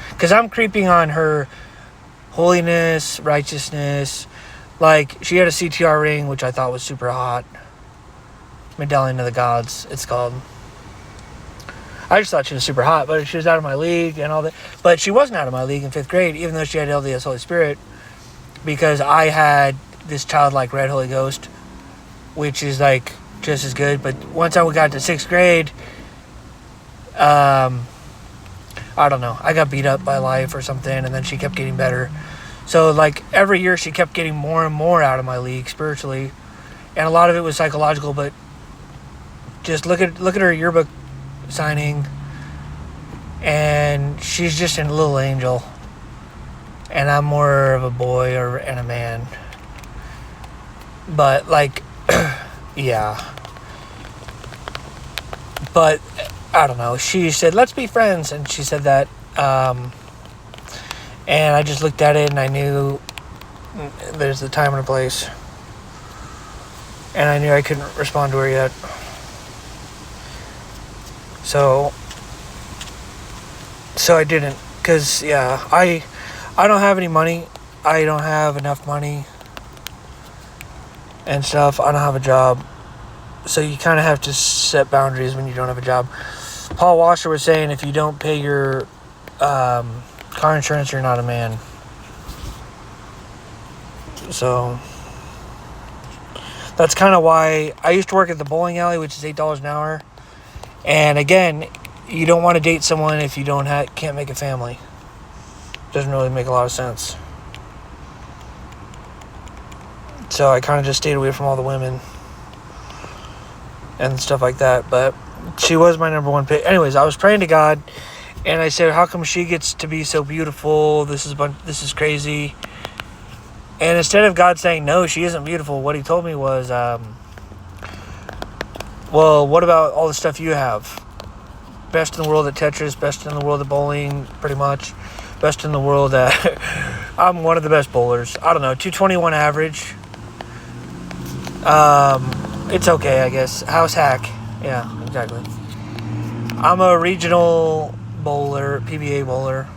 Speaker 1: Because I'm creeping on her holiness, righteousness. Like, she had a CTR ring, which I thought was super hot. Medallion of the Gods, it's called. I I just thought she was super hot, but she was out of my league and all that. But she wasn't out of my league in 5th grade, even though she had LDS Holy Spirit, because I had this childlike red Holy Ghost, which is like just as good. But once I got to 6th grade, I don't know, I got beat up by life or something, and then she kept getting better. So like every year she kept getting more and more out of my league spiritually, and a lot of it was psychological. But just look at her yearbook signing, and she's just a little angel, and I'm more of a boy and a man. But like, yeah. But I don't know. She said, "Let's be friends," and she said that, and I just looked at it and I knew there's the time and a place, and I knew I couldn't respond to her yet. So I didn't, because, yeah, I don't have any money. I don't have enough money and stuff. I don't have a job. So you kind of have to set boundaries when you don't have a job. Paul Washer was saying if you don't pay your car insurance, you're not a man. So that's kind of why I used to work at the bowling alley, which is $8 an hour. And again, you don't want to date someone if you can't make a family. Doesn't really make a lot of sense. So I kind of just stayed away from all the women and stuff like that. But she was my number one pick. Anyways, I was praying to God, and I said, how come she gets to be so beautiful? This is crazy. And instead of God saying, no, she isn't beautiful, what he told me was, well, what about all the stuff you have? Best in the world at Tetris, best in the world at bowling, pretty much. Best in the world at... I'm one of the best bowlers. I don't know, 221 average. It's okay, I guess. House hack. Yeah, exactly. I'm a regional bowler, PBA bowler.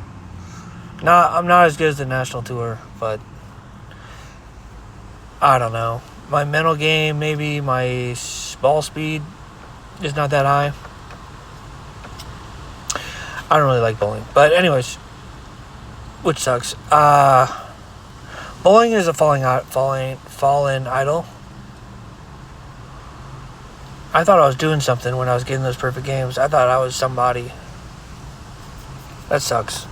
Speaker 1: I'm not as good as the national tour, but I don't know. My mental game, maybe my ball speed is not that high. I don't really like bowling. But anyways, which sucks. Bowling is a fallen idol. I thought I was doing something when I was getting those perfect games. I thought I was somebody. That sucks.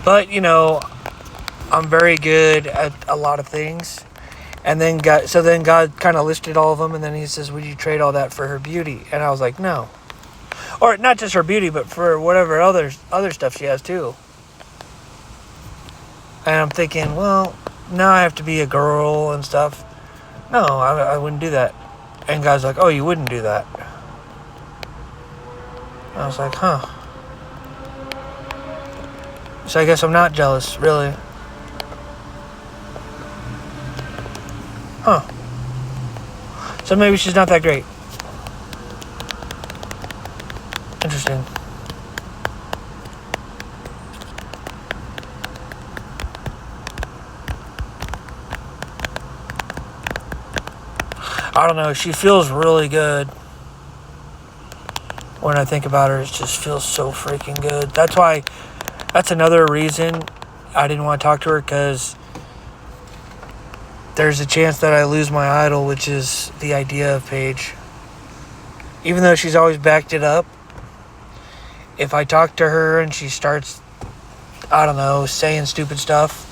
Speaker 1: But, I'm very good at a lot of things. And then God kind of listed all of them, and then he says, would you trade all that for her beauty? And I was like, no. Or not just her beauty, but for whatever other stuff she has too. And I'm thinking, well, now I have to be a girl and stuff. No, I wouldn't do that. And God's like, oh, you wouldn't do that. And I was like, huh. So I guess I'm not jealous, really. Huh. So maybe she's not that great. Interesting. I don't know. She feels really good. When I think about her, it just feels so freaking good. That's another reason I didn't want to talk to her, because there's a chance that I lose my idol, which is the idea of Paige. Even though she's always backed it up, if I talk to her and she starts, I don't know, saying stupid stuff.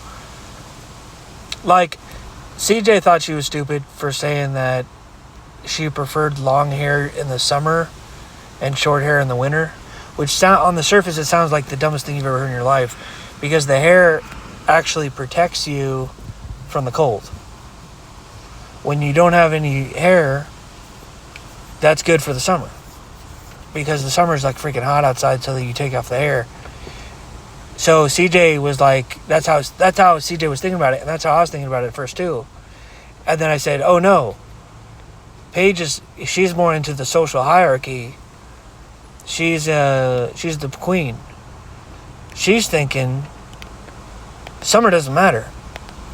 Speaker 1: Like, CJ thought she was stupid for saying that she preferred long hair in the summer and short hair in the winter, which on the surface it sounds like the dumbest thing you've ever heard in your life, because the hair actually protects you from the cold. When you don't have any hair, that's good for the summer, because the summer is like freaking hot outside until you take off the hair. So CJ was like, that's how CJ was thinking about it, and that's how I was thinking about it at first too. And then I said, oh no, Paige she's more into the social hierarchy. She's the queen. She's thinking summer doesn't matter.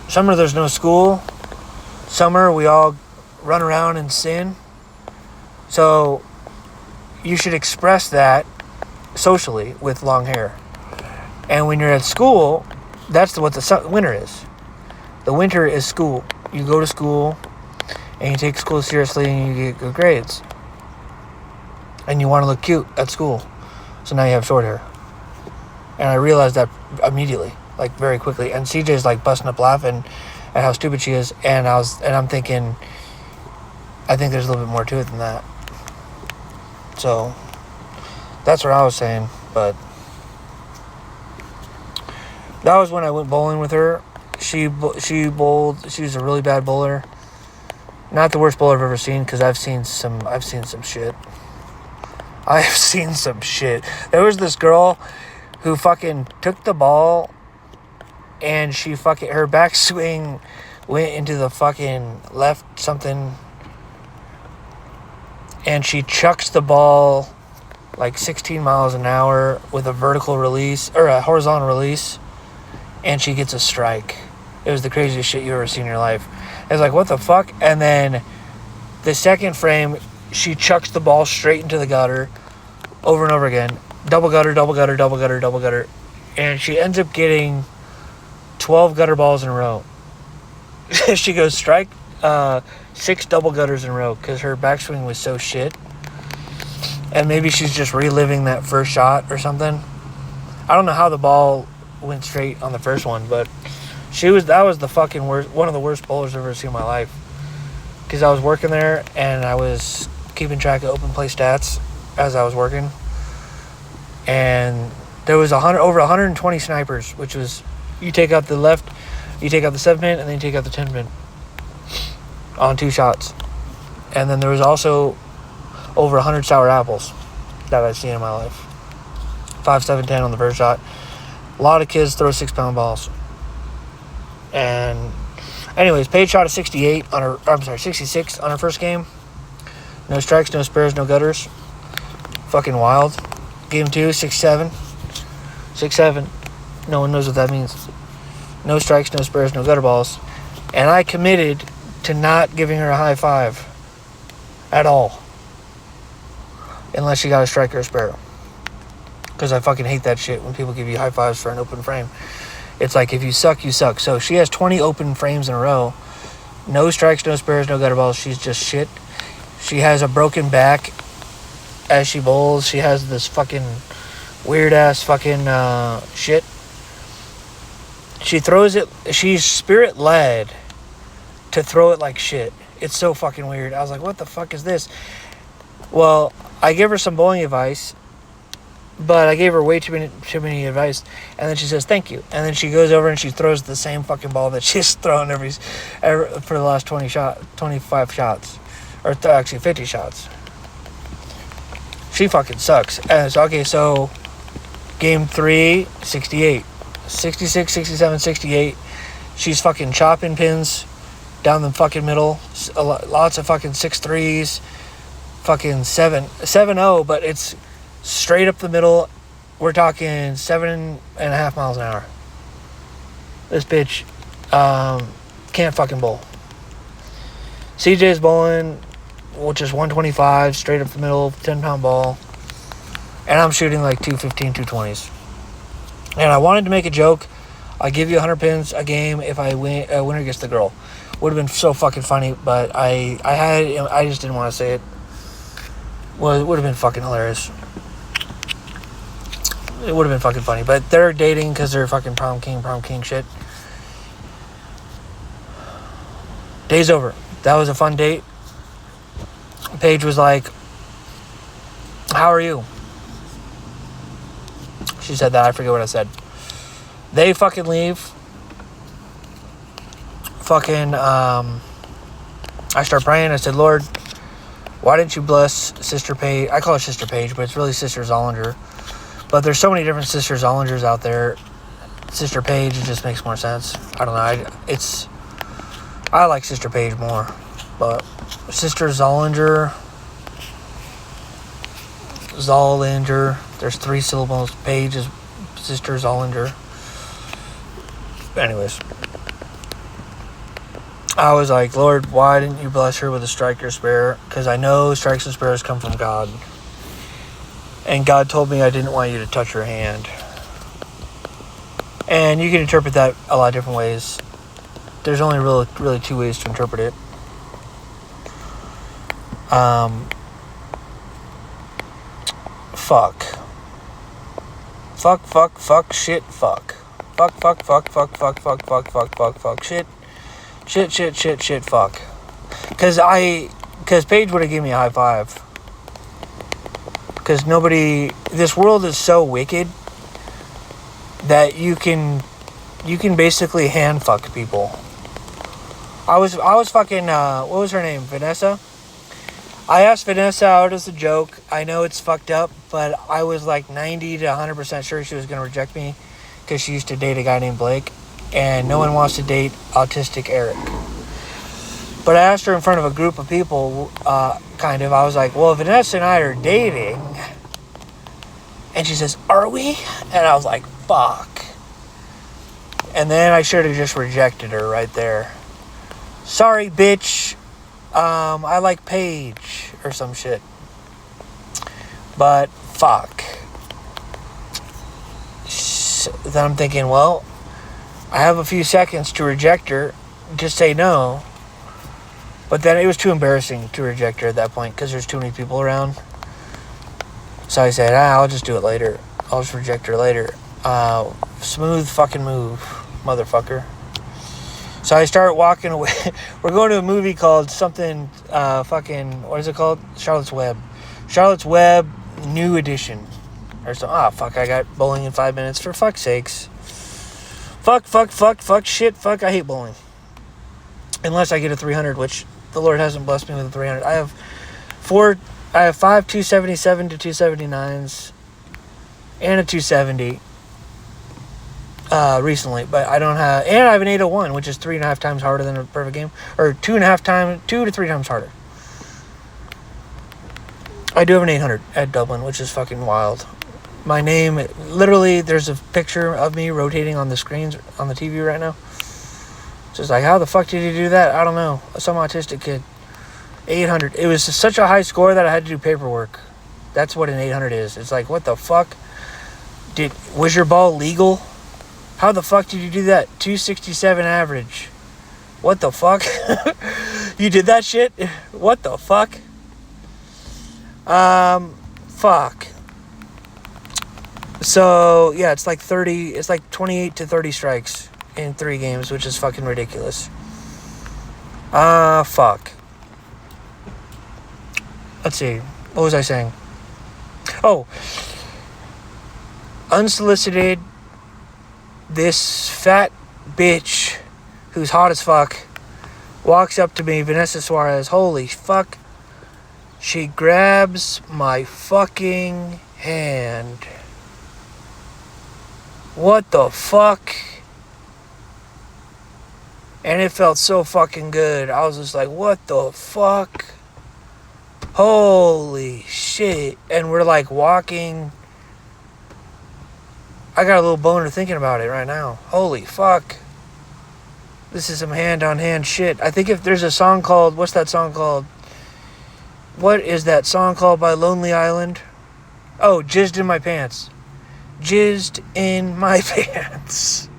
Speaker 1: Summer there's no school. Summer we all run around and sin. So you should express that socially with long hair. And when you're at school, that's what the winter is. The winter is school. You go to school, and you take school seriously, and you get good grades. And you want to look cute at school. So now you have short hair. And I realized that immediately, like very quickly. And CJ's like busting up laughing at how stupid she is. And I'm thinking, I think there's a little bit more to it than that. So that's what I was saying. But that was when I went bowling with her. She bowled. She was a really bad bowler. Not the worst bowler I've ever seen, because I've seen some shit. I have seen some shit. There was this girl who fucking took the ball, and her backswing went into the fucking left something, and she chucks the ball like 16 miles an hour with a vertical release, or a horizontal release, and she gets a strike. It was the craziest shit you ever seen in your life. It was like, what the fuck? And then the second frame, she chucks the ball straight into the gutter over and over again. Double gutter, double gutter, double gutter, double gutter. And she ends up getting 12 gutter balls in a row. She goes strike 6 double gutters in a row because her backswing was so shit. And maybe she's just reliving that first shot or something. I don't know how the ball went straight on the first one, but that was the fucking worst, one of the worst bowlers I've ever seen in my life. Because I was working there and I was keeping track of open play stats as I was working. And there was over 120 snipers, which was, you take out the left, you take out the 7-pin, and then you take out the 10-pin on 2 shots. And then there was also over 100 sour apples that I've seen in my life. 5, 7, 10 on the first shot. A lot of kids throw 6-pound balls. And anyways, Paige shot a 66 on her first game. No strikes, no spares, no gutters. Fucking wild. Game 2, 6-7. 6-7. No one knows what that means. No strikes, no spares, no gutter balls. And I committed to not giving her a high five at all. Unless she got a strike or a spare. Because I fucking hate that shit when people give you high fives for an open frame. It's like, if you suck, you suck. So she has 20 open frames in a row. No strikes, no spares, no gutter balls. She's just shit. She has a broken back as she bowls. She has this fucking weird-ass fucking shit. She throws it. She's spirit-led to throw it like shit. It's so fucking weird. I was like, what the fuck is this? Well, I give her some bowling advice. But I gave her way too many advice, and then she says thank you, and then she goes over and she throws the same fucking ball that she's thrown every for the last 25 shots, or actually 50 shots. She fucking sucks. And so game 3, 68, 66, 67, 68. She's fucking chopping pins down the fucking middle. Lots of fucking 6-3s, fucking 7-0, but it's straight up the middle. We're talking 7.5 miles an hour. This bitch can't fucking bowl. CJ's bowling, which is 125, straight up the middle, 10-pound ball. And I'm shooting like 215, 220s. And I wanted to make a joke. I give you 100 pins a game if I win. Winner gets the girl. Would have been so fucking funny, but I just didn't want to say it. Well, it would have been fucking hilarious. It would have been fucking funny. But they're dating because they're fucking prom king shit. Day's over. That was a fun date. Paige was like, how are you? She said that. I forget what I said. They fucking leave. Fucking, I start praying. I said, Lord, why didn't you bless Sister Paige? I call her Sister Paige, but it's really Sister Zollinger. But there's so many different Sister Zollingers out there. Sister Paige, it just makes more sense. I don't know. I like Sister Paige more. But Sister Zollinger. There's 3 syllables. Paige is Sister Zollinger. Anyways. I was like, Lord, why didn't you bless her with a strike or spare? Because I know strikes and spares come from God. And God told me I didn't want you to touch her hand. And you can interpret that a lot of different ways. There's only really two ways to interpret it. Fuck. Fuck, shit, fuck. Fuck, shit. Shit, fuck. Because Paige would have given me a high five. Because this world is so wicked that you can basically hand fuck people. I was fucking, what was her name? Vanessa? I asked Vanessa out as a joke. I know it's fucked up, but I was like 90 to 100% sure she was going to reject me because she used to date a guy named Blake, and no one wants to date autistic Eric. But I asked her in front of a group of people, kind of. I was like, well, Vanessa and I are dating. And she says, are we? And I was like, fuck. And then I should have just rejected her right there. Sorry, bitch. I like Paige or some shit. But fuck. So then I'm thinking, well, I have a few seconds to reject her. Just say no. But then it was too embarrassing to reject her at that point because there's too many people around. So I said, I'll just do it later. I'll just reject her later. Smooth fucking move, motherfucker. So I start walking away. We're going to a movie called something, what is it called? Charlotte's Web. Charlotte's Web, new edition. Or so. Fuck, I got bowling in 5 minutes. For fuck's sakes. Fuck, shit, fuck, I hate bowling. Unless I get a 300, which the Lord hasn't blessed me with a 300. I have 5 277 to 279s and a 270 recently, but I don't have, and I have an 801, which is 3.5 times harder than a perfect game, or 2 to 3 times harder. I do have an 800 at Dublin, which is fucking wild. My name, literally, there's a picture of me rotating on the screens on the TV right now. Just like, how the fuck did you do that? I don't know. Some autistic kid. 800. It was such a high score that I had to do paperwork. That's what an 800 is. It's like, what the fuck? Was your ball legal? How the fuck did you do that? 267 average. What the fuck? You did that shit? What the fuck? Fuck. So, yeah, it's like 28 to 30 strikes in 3 games, which is fucking ridiculous. Fuck. Let's see. What was I saying? Oh. Unsolicited, this fat bitch who's hot as fuck walks up to me, Vanessa Suarez. Holy fuck. She grabs my fucking hand. What the fuck? And it felt so fucking good. I was just like, what the fuck? Holy shit. And we're like walking. I got a little boner thinking about it right now. Holy fuck. This is some hand-on-hand shit. I think if there's a song called, what's that song called? What is that song called by Lonely Island? Oh, Jizzed in My Pants. Jizzed in my pants.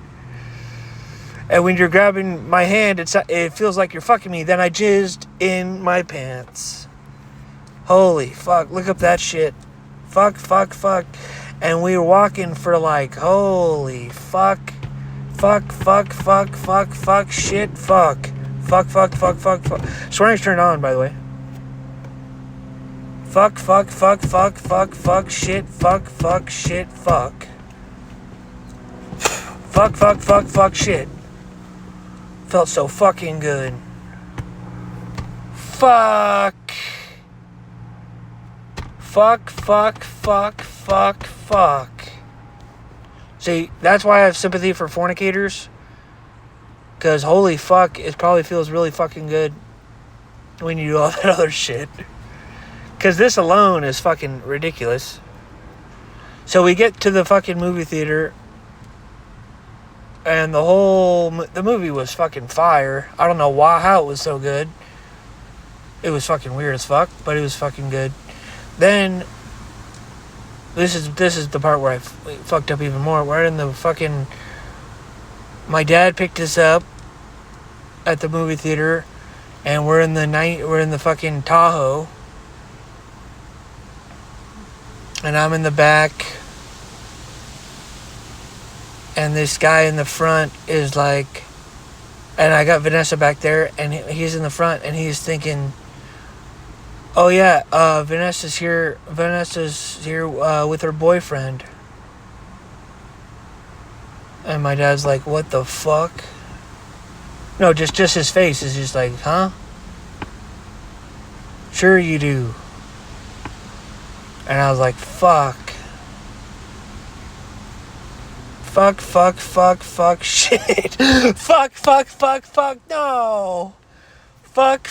Speaker 1: And when you're grabbing my hand, it feels like you're fucking me. Then I jizzed in my pants. Holy fuck. Look up that shit. Fuck. And we were walking for like, holy fuck. Fuck, shit, fuck. Fuck. Swearing's turned on, by the way. Fuck, shit, fuck. Fuck, shit. Felt so fucking good. Fuck. See, that's why I have sympathy for fornicators. Because holy fuck, it probably feels really fucking good when you do all that other shit. Because this alone is fucking ridiculous. So we get to the fucking movie theater. And the movie was fucking fire. I don't know how it was so good. It was fucking weird as fuck, but it was fucking good. Then This is the part where I fucked up even more. We're in the fucking... My dad picked us up at the movie theater, and we're in the fucking Tahoe, and I'm in the back, and this guy in the front is like, and I got Vanessa back there, and he's in the front, and he's thinking, oh yeah, Vanessa's here with her boyfriend. And my dad's like, what the fuck? No, just his face is just like, huh? Sure you do. And I was like, fuck. Fuck, shit. fuck, no. Fuck.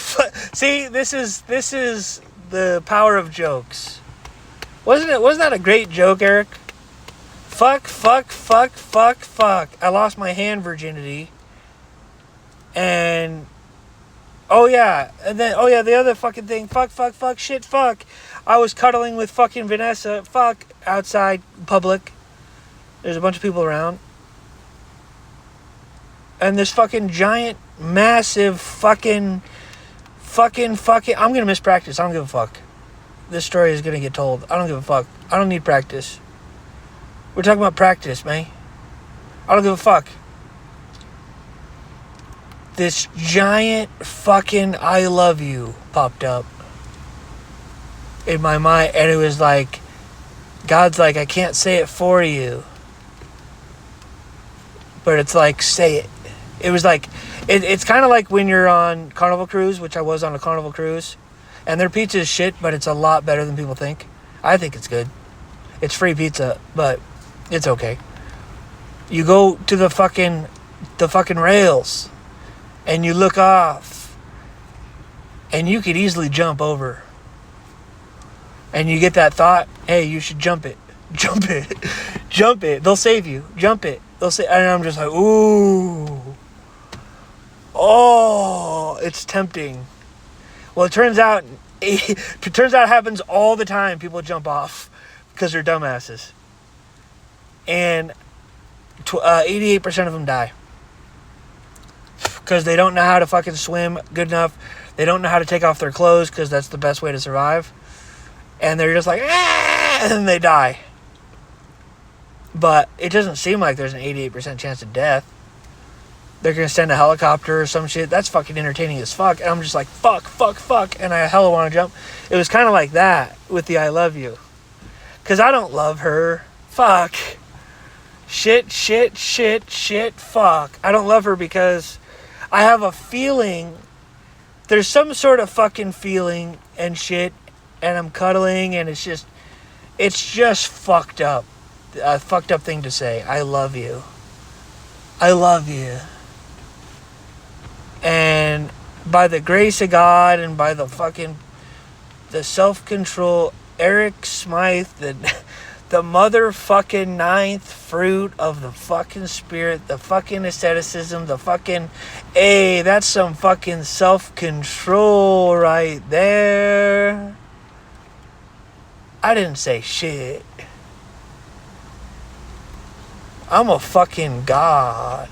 Speaker 1: See, this is the power of jokes. Wasn't that a great joke, Eric? Fuck. I lost my hand virginity. And the other fucking thing, fuck, shit, fuck. I was cuddling with fucking Vanessa, fuck, outside, public. There's a bunch of people around. And this fucking giant, massive fucking, I'm gonna miss practice. I don't give a fuck. This story is gonna get told. I don't give a fuck. I don't need practice. We're talking about practice, man. I don't give a fuck. This giant fucking I love you popped up in my mind, and it was like, God's like, I can't say it for you, but it's like, say it. It was like, it's kind of like when you're on Carnival Cruise, which I was on a Carnival Cruise, and their pizza is shit, but it's a lot better than people think. I think it's good. It's free pizza, but it's okay. You go to the fucking rails, and you look off, and you could easily jump over. And you get that thought, hey, you should jump it. Jump it. They'll save you. Jump it. And I'm just like, ooh. Oh, it's tempting. Well, it turns out it happens all the time. People jump off because they're dumbasses. And 88% of them die. Because they don't know how to fucking swim good enough. They don't know how to take off their clothes because that's the best way to survive. And they're just like, and then they die. But it doesn't seem like there's an 88% chance of death. They're going to send a helicopter or some shit. That's fucking entertaining as fuck. And I'm just like, fuck. And I hella want to jump. It was kind of like that with the I love you. Because I don't love her. Fuck. Shit, fuck. I don't love her because I have a feeling. There's some sort of fucking feeling and shit. And I'm cuddling, and it's just fucked up. A fucked up thing to say. I love you. And by the grace of God and by the self-control, Eric Smythe, the motherfucking ninth fruit of the fucking spirit, the fucking asceticism, that's some fucking self-control right there. I didn't say shit. I'm a fucking god.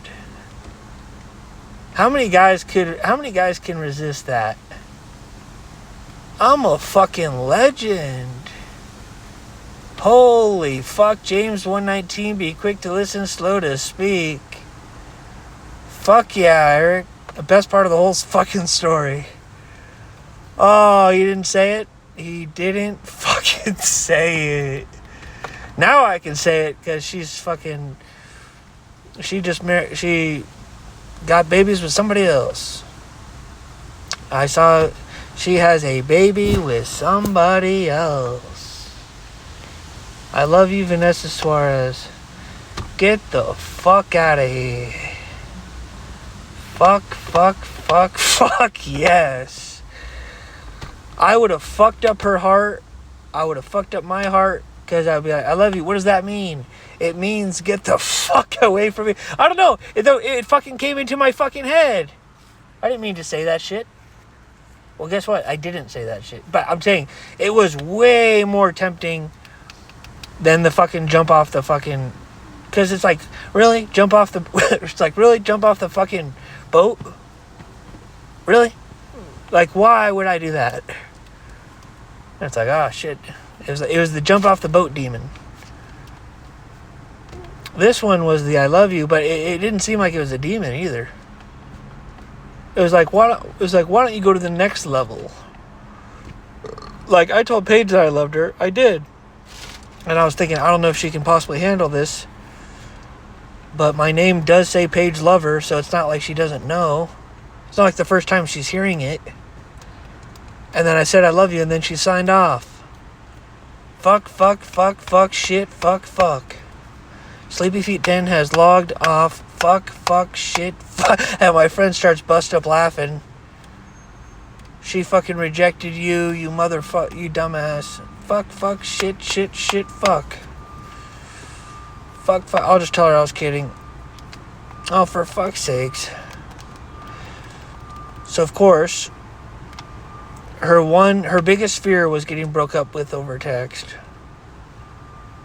Speaker 1: How many guys can resist that? I'm a fucking legend. Holy fuck, James 1:19, be quick to listen, slow to speak. Fuck yeah, Eric. The best part of the whole fucking story. Oh, you didn't say it? He didn't fucking say it. Now I can say it because she got babies with somebody else. I saw she has a baby with somebody else. I love you, Vanessa Suarez. Get the fuck out of here. Fuck, yes. I would have fucked up her heart. I would have fucked up my heart because I'd be like, I love you. What does that mean? It means get the fuck away from me. I don't know. It fucking came into my fucking head. I didn't mean to say that shit. Well, guess what? I didn't say that shit. But I'm saying it was way more tempting Then the fucking jump off the fucking... Because it's like, really? Jump off the... It's like, really? Jump off the fucking boat? Really? Like, why would I do that? And it's like, oh, shit. It was the jump off the boat demon. This one was the I love you, but it didn't seem like it was a demon either. It was like, why don't you go to the next level? Like, I told Paige that I loved her. I did. And I was thinking, I don't know if she can possibly handle this. But my name does say Paige Lover, so it's not like she doesn't know. It's not like the first time she's hearing it. And then I said I love you, and then she signed off. Fuck, shit, fuck. Sleepy Feet 10 has logged off. Fuck, shit, fuck. And my friend starts bust up laughing. She fucking rejected you, you motherfucker, you dumbass. Fuck, shit, fuck. Fuck. I'll just tell her I was kidding. Oh, for fuck's sakes. So, of course, her biggest fear was getting broke up with over text.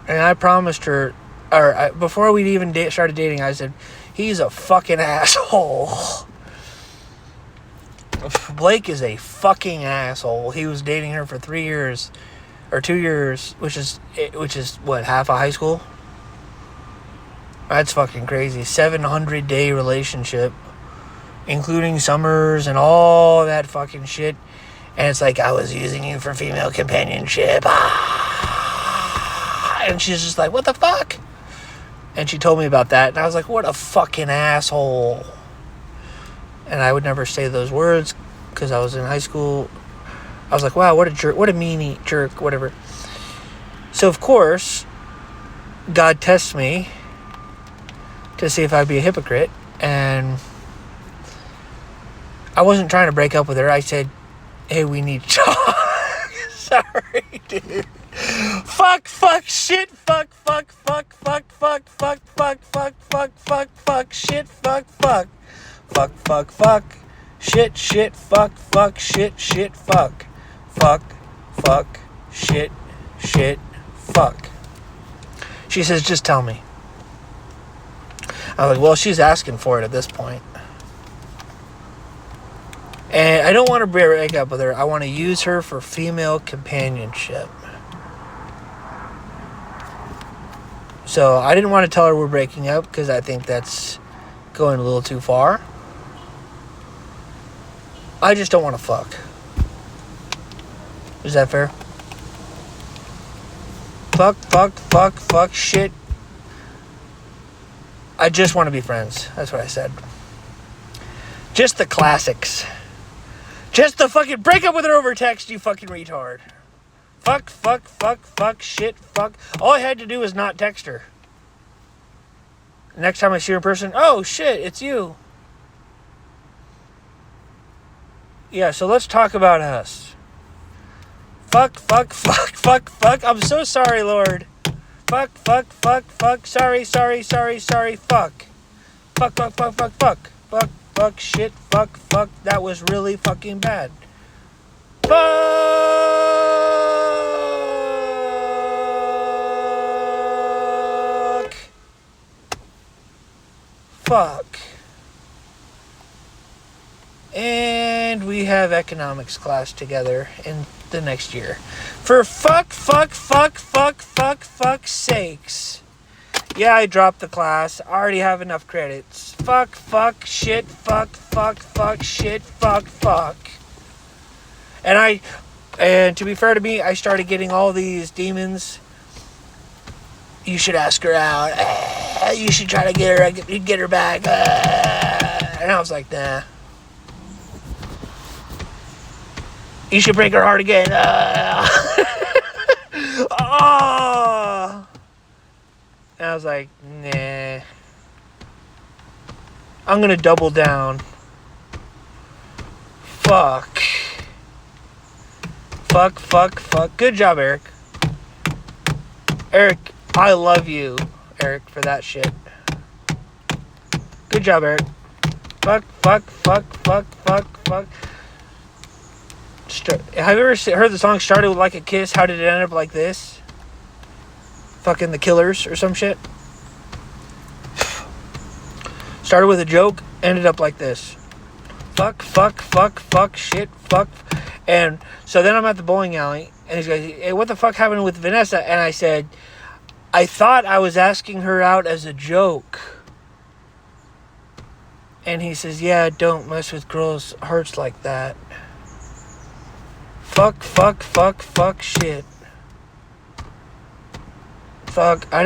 Speaker 1: And I promised her, before we even started dating, I said, he's a fucking asshole. Blake is a fucking asshole. He was dating her for 3 years, or 2 years, which is what, half of high school? That's fucking crazy. 700-day relationship, including summers and all that fucking shit. And it's like, I was using you for female companionship. And she's just like, what the fuck? And she told me about that. And I was like, what a fucking asshole. And I would never say those words because I was in high school. I was like, wow, what a jerk. What a meanie jerk, whatever. So, of course, God tests me to see if I'd be a hypocrite. And I wasn't trying to break up with her. I said, hey, we need to talk. Sorry, dude. Fuck, shit, fuck, shit, fuck. Shit, fuck, shit, fuck. Fuck, shit, fuck. She says, just tell me. I was like, well, she's asking for it at this point. And I don't want to break up with her. I want to use her for female companionship. So I didn't want to tell her we're breaking up because I think that's going a little too far. I just don't want to fuck. Is that fair? Fuck, shit. I just want to be friends. That's what I said. Just the classics. Just the fucking break up with her over text, you fucking retard. Fuck, shit, fuck. All I had to do was not text her. Next time I see her in person, oh shit, it's you. Yeah, so let's talk about us. Fuck. I'm so sorry, Lord. Fuck. Sorry. Fuck. Fuck, shit, fuck. That was really fucking bad. Fuck. And we have economics class together in the next year. For fuck's sakes. Yeah, I dropped the class. I already have enough credits. Fuck, shit, fuck. And to be fair to me, I started getting all these demons. You should ask her out. You should try to get her back. And I was like, nah. You should break her heart again. Oh. And I was like, nah. I'm going to double down. Fuck. Good job, Eric. Eric, I love you, Eric, for that shit. Good job, Eric. Fuck. Have you ever heard the song Started Like a Kiss? How did it end up like this? fucking The Killers or some shit. Started with a joke, ended up like this. Fuck, shit, fuck. And so then I'm at the bowling alley, and he's like, hey, what the fuck happened with Vanessa? And I said, I thought I was asking her out as a joke. And he says, yeah, don't mess with girls' hearts like that. Fuck, shit. Fuck, I didn't